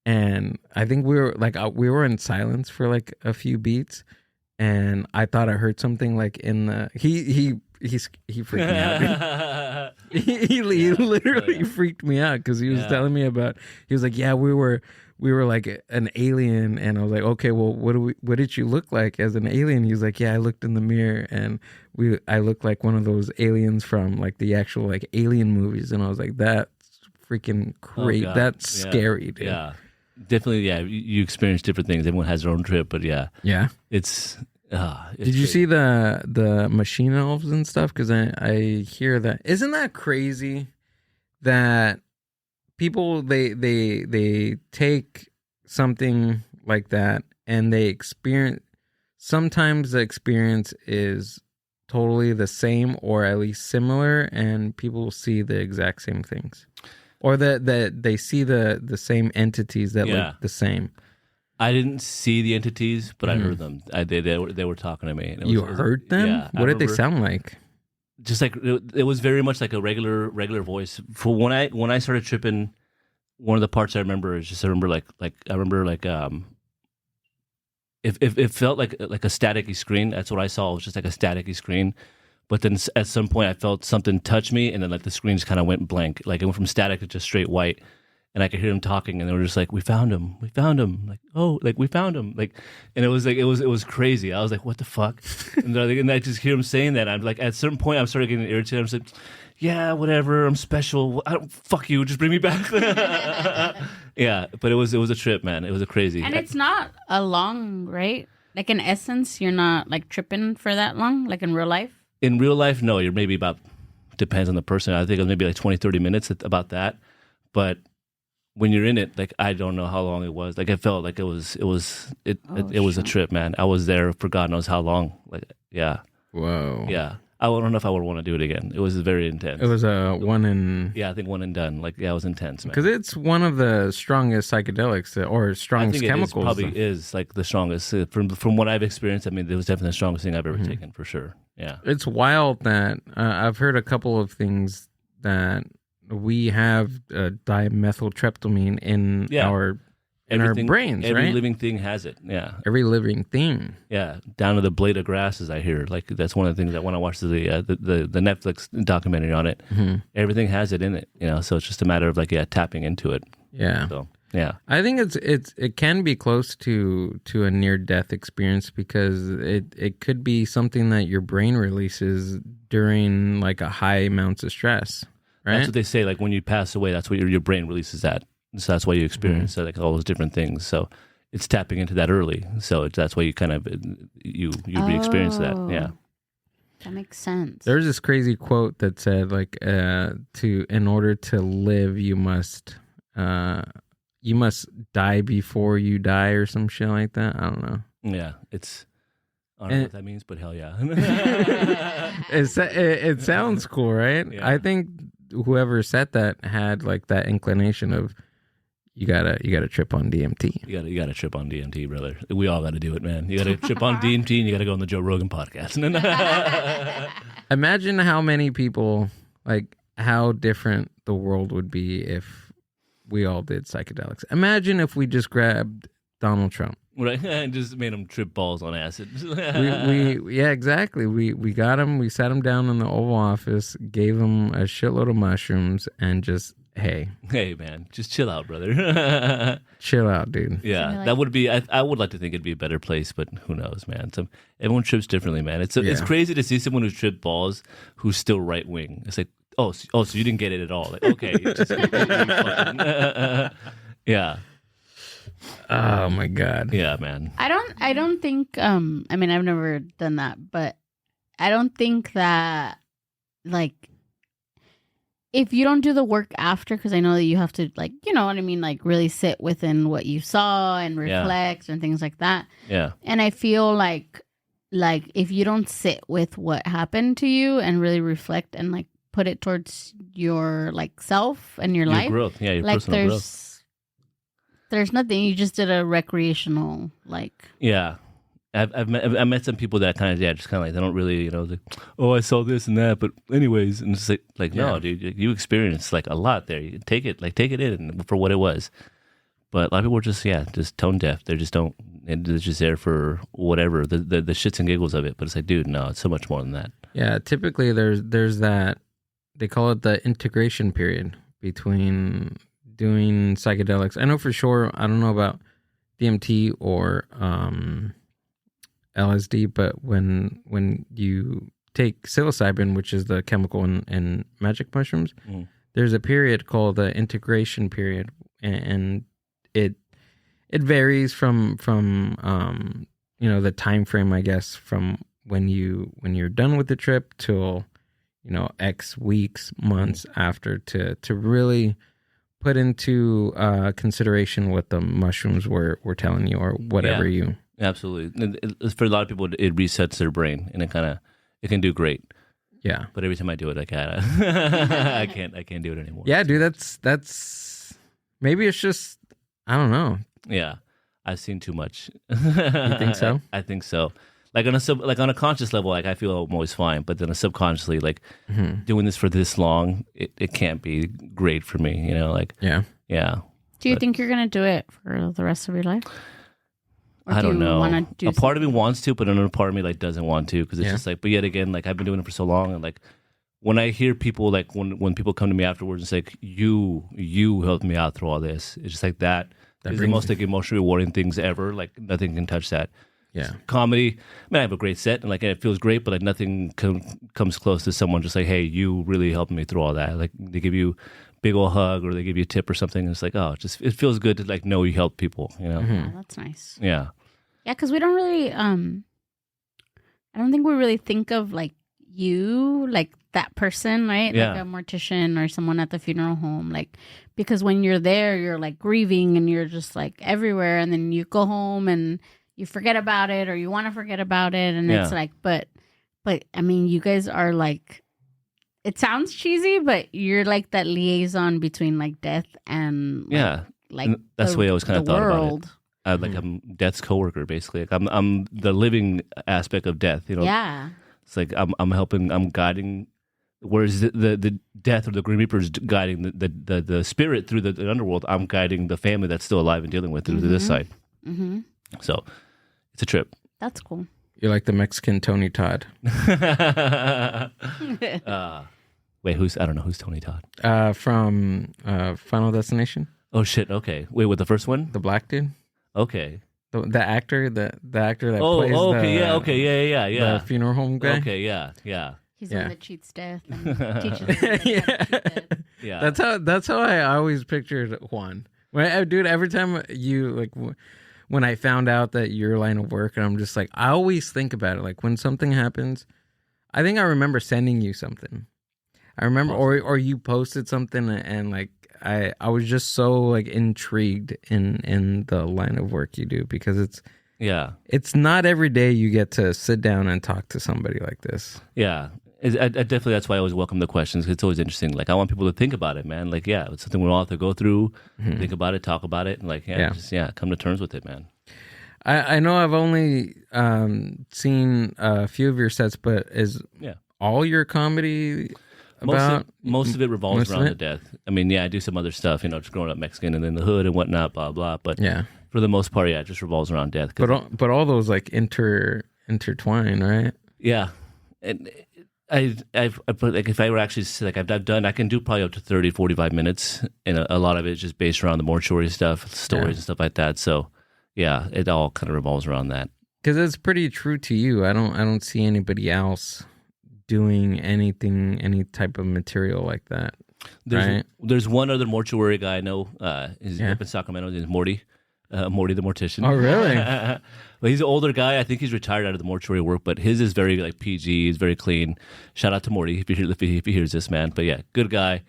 and I think we were in silence for a few beats, and I thought I heard something in the he freaked me out. He literally freaked me out because he was telling me about. He was like, "Yeah, we were an alien," and I was like, "Okay, well, what did you look like as an alien?" He was like, "Yeah, I looked in the mirror and I looked like one of those aliens from the actual Alien movies," and I was like, "That's freaking crazy. That's scary, dude." Yeah, definitely. Yeah, you experience different things. Everyone has their own trip, but yeah, it's. Did you see the machine elves and stuff? Because I hear that. Isn't that crazy that people they take something like that and they experience. Sometimes the experience is totally the same or at least similar, and people see the exact same things, or that they see the same entities that look the same. I didn't see the entities, but I heard them. They were talking to me. You heard them? Yeah, what did they sound like? Just it was very much like a regular voice. For when I started tripping one of the parts I remember is just I remember if it felt like a staticky screen. That's what I saw. It was just like a staticky screen. But then at some point I felt something touch me, and then like the screen just kind of went blank. Like it went from static to just straight white. And I could hear them talking, and they were just like, "We found him, we found him." Like, "Oh, like we found him." Like, and it was crazy. I was like, "What the fuck?" And I just hear him saying that. I'm like, at a certain point, I started getting irritated. I'm just like, "Yeah, whatever. I'm special. I don't fuck you. Just bring me back." Yeah, but it was a trip, man. It was a crazy. And it's not a long, right? Like in essence, you're not like tripping for that long, like in real life. In real life, no. You're maybe about, depends on the person. I think it was maybe like 20, 30 minutes about that, but. When you're in it, like I don't know how long it was. Like I felt like it was a trip, man. I was there for God knows how long. Like yeah, Whoa, yeah. I don't know if I would want to do it again. It was very intense. It was a one and I think one and done. Like yeah, it was intense, man. because it's one of the strongest psychedelics or strongest chemicals. Probably is like the strongest from what I've experienced. I mean, it was definitely the strongest thing I've ever taken for sure. Yeah, It's wild that I've heard a couple of things that. We have dimethyltryptamine in our brains, every right? living thing has it. Yeah, Every living thing. yeah. Down to the blade of grass, as I hear. Like that's one of the things that when I watched the Netflix documentary on it, everything has it in it. You know, so it's just a matter of like tapping into it. Yeah. So yeah, I think it can be close to a near death experience because it could be something that your brain releases during like a high amounts of stress. Right? That's what they say. Like when you pass away, that's what your brain releases that. So that's why you experience like all those different things. So it's tapping into that early. So that's why you kind of you re-experience that. Yeah, that makes sense. There's this crazy quote that said like in order to live you must die before you die or some shit like that. I don't know. Yeah, it's. I don't know what that means, but hell yeah. It sounds cool, right? Yeah. I think whoever said that had like that inclination of you gotta trip on DMT. You gotta trip on DMT, brother. We all gotta do it, man. You gotta trip on DMT and you gotta go on the Joe Rogan podcast. Imagine how many people, like how different the world would be if we all did psychedelics. Imagine if we just grabbed Donald Trump. Right, and just made him trip balls on acid. Yeah, exactly. We got him. We sat him down in the Oval Office, gave him a shitload of mushrooms, and just hey, man, just chill out, brother. Chill out, dude. Yeah, that would be. I would like to think it'd be a better place, but who knows, man? Everyone trips differently, man. It's crazy to see someone who's tripped balls who's still right wing. It's like, so you didn't get it at all. Like, okay, just yeah. Oh my God. Yeah, man. I don't think I mean I've never done that, but I don't think that like if you don't do the work after, because I know that you have to like, you know what I mean, like really sit within what you saw and reflect and things like that. Yeah. And I feel like if you don't sit with what happened to you and really reflect and like put it towards your like self and your life growth. Yeah, your like personal growth. There's nothing. You just did a recreational, like. Yeah, I've met some people that kind of just kind of like they don't really like, oh, I saw this and that, but anyways, and it's like no, dude, you experienced like a lot there. You take it in for what it was. But a lot of people are just tone deaf. They just don't. They're just there for whatever the shits and giggles of it. But it's like, dude, no, it's so much more than that. Yeah, typically there's that they call it the integration period between doing psychedelics. I know for sure, I don't know about DMT or LSD, but when you take psilocybin, which is the chemical in magic mushrooms, there's a period called the integration period, and it varies from the time frame, I guess, from when you're done with the trip till X weeks, months after to really put into consideration what the mushrooms were telling you or whatever you. Absolutely. For a lot of people, it resets their brain and it can do great. Yeah. But every time I do it, I can't do it anymore. Yeah, dude, that's maybe it's just, I don't know. Yeah. I've seen too much. You think so? I think so. Like on a conscious level, like I feel I'm always fine, but then subconsciously, like doing this for this long, it can't be great for me, like. Yeah. Yeah. Do you But- think you're gonna do it for the rest of your life? Or I don't know. Wanna do A part of me wants to, but another part of me like doesn't want to because it's Yeah. just like. But yet again, like I've been doing it for so long, and like when I hear people like when people come to me afterwards and say, like, you helped me out through all this. It's just like that is the brings most like emotionally rewarding things ever. Like nothing can touch that. Yeah. Comedy, I mean, I have a great set and like it feels great, but like nothing comes close to someone just like, hey, you really helped me through all that. Like they give you a big old hug or they give you a tip or something. And it's like, oh, it feels good to like know you help people. You know? Yeah, that's nice. Yeah. Yeah, because we don't really, I don't think we really think of like you, like that person, right? Yeah. Like a mortician or someone at the funeral home. Like, because when you're there, you're like grieving and you're just like everywhere. And then you go home and you forget about it or you want to forget about it. And it's like, but I mean, you guys are like, it sounds cheesy, but you're like that liaison between like death and like And that's the way I always kind of the thought world. about it. Like I'm death's coworker, basically. Like I'm the living aspect of death. You know, Yeah. it's like I'm helping, I'm guiding. Whereas the death or the Green Reaper is guiding the spirit through the underworld, I'm guiding the family that's still alive and dealing with through this side. Mm-hmm. So it's a trip. That's cool. You're like the Mexican Tony Todd. Wait, I don't know who's Tony Todd. From Final Destination, Oh shit. Okay. Wait, with the first one? the black dude, Okay. the actor, the actor that Oh, plays okay. the, Yeah. Okay. Yeah. the funeral home guy. Okay. Yeah. He's the Yeah. one that cheats death and teaches them how to Yeah. cheat death. Yeah. That's how I always pictured Juan. Dude, every time you like when I found out that your line of work, and I'm just like, I always think about it. Like when something happens, I think I remember sending you something. I remember, or you posted something, and like I was just so like intrigued in the line of work you do because it's not every day you get to sit down and talk to somebody like this. Yeah. I definitely, that's why I always welcome the questions. 'Cause it's always interesting. Like I want people to think about it, man. Like, yeah, it's something we all have to go through, think about it, talk about it, and like, just come to terms with it, man. I know I've only seen a few of your sets, but is all your comedy about Most of it revolves most of around it? the death. I mean, I do some other stuff, just growing up Mexican and in the hood and whatnot, blah blah. But yeah, for the most part, it just revolves around death. but all those like intertwine, right? Yeah, and I've put like if I were actually like I've done, I can do probably up to 30, 45 minutes, and a lot of it is just based around the mortuary stuff, stories and stuff like that. So yeah, it all kind of revolves around that. Because it's pretty true to you. I don't see anybody else doing any type of material like that. There's one other mortuary guy I know. He's up in Sacramento. His name's Morty. Morty the mortician. Oh, really? Well, he's an older guy. I think he's retired out of the mortuary work, but his is very like PG. He's very clean. Shout out to Morty if he hears this, man. But yeah, good guy.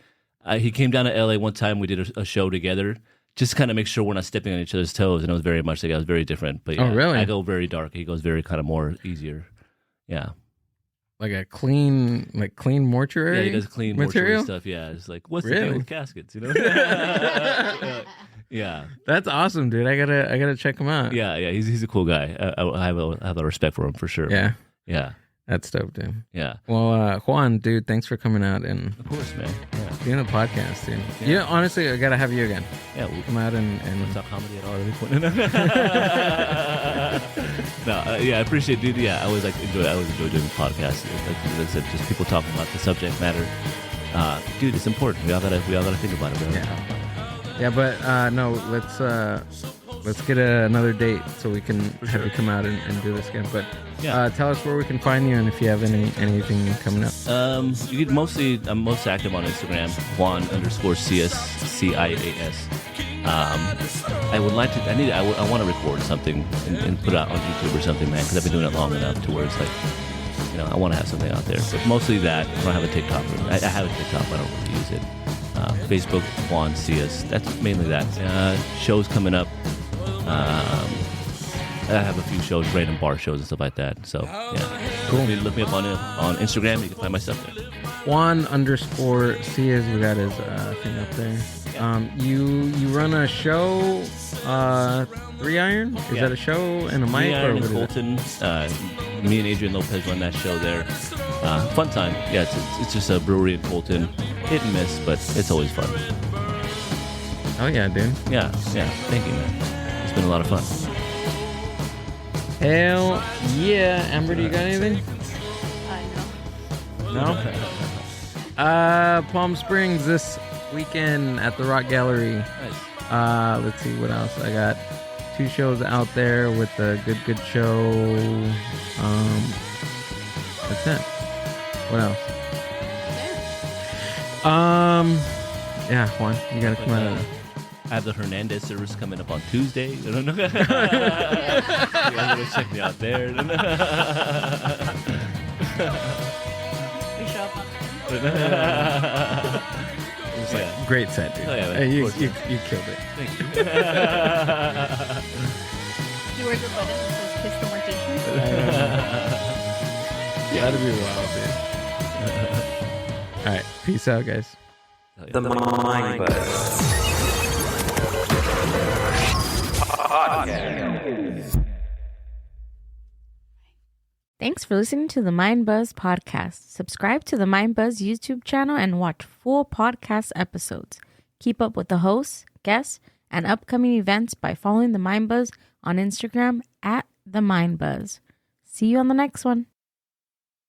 He came down to LA one time. We did a show together. Just kind of make sure we're not stepping on each other's toes, and it was very much like I was very different. But yeah, oh, really? I go very dark. He goes very kind of more easier. Yeah. Like a clean mortuary. Yeah, he does clean material mortuary stuff. Yeah, it's like what's the Really? deal with caskets? Yeah. That's awesome, dude. I gotta check him out. Yeah. He's a cool guy. I have a lot of respect for him for sure. Yeah. That's dope, dude. Yeah. Well, Juan, dude, thanks for coming out and Of course, man. Yeah. doing the podcast, dude. Yeah. Honestly, I gotta have you again. Yeah. We'll Come out and talk comedy at all. I appreciate it, dude. Yeah, I always enjoy doing podcasts. Like I said, just people talking about the subject matter. Dude, it's important. We all gotta think about it, bro. Yeah, but no, let's get another date so we can have you come out and do this again. But tell us where we can find you and if you have anything coming up. You can I'm most active on Instagram, Juan_Cias, CIAS. I would like to. I want to record something and put it out on YouTube or something, man, because I've been doing it long enough to where it's like, I want to have something out there. But mostly that. I don't have a TikTok. I have a TikTok, but I don't really use it. Facebook, Juan Cias. That's mainly that. Shows coming up. I have a few shows, random bar shows and stuff like that. So yeah, cool. Look me up on Instagram. You can find my stuff there. Juan_Cias. We got his thing up there. You run a show, 3 Iron? Is that a show and a mic? 3 Iron or in what Colton. Me and Adrian Lopez run that show there. Fun time. Yeah, it's just a brewery in Colton. Hit and miss, but it's always fun. Oh yeah, dude. Yeah. Thank you, man. It's been a lot of fun. Hell yeah. Amber, do you got anything? No? Palm Springs this weekend at the Rock Gallery. Nice. Let's see what else. I got 2 shows out there with the Good Show. That's it. What else? Yeah, Juan, you gotta come out. I have the Hernandez service coming up on Tuesday. You guys gotta check me out there. We show up on Yeah. Great set, dude. Oh, yeah, man. Hey, Of you course, man. killed it. Thank you. You wear the button that says kiss the mortician? That'd be wild, dude. All right, peace out, guys. The Mind Buzz Podcast. Thanks for listening to the Mind Buzz podcast. Subscribe to the Mind Buzz YouTube channel and watch full podcast episodes. Keep up with the hosts, guests, and upcoming events by following the Mind Buzz on Instagram at the Mind Buzz. See you on the next one.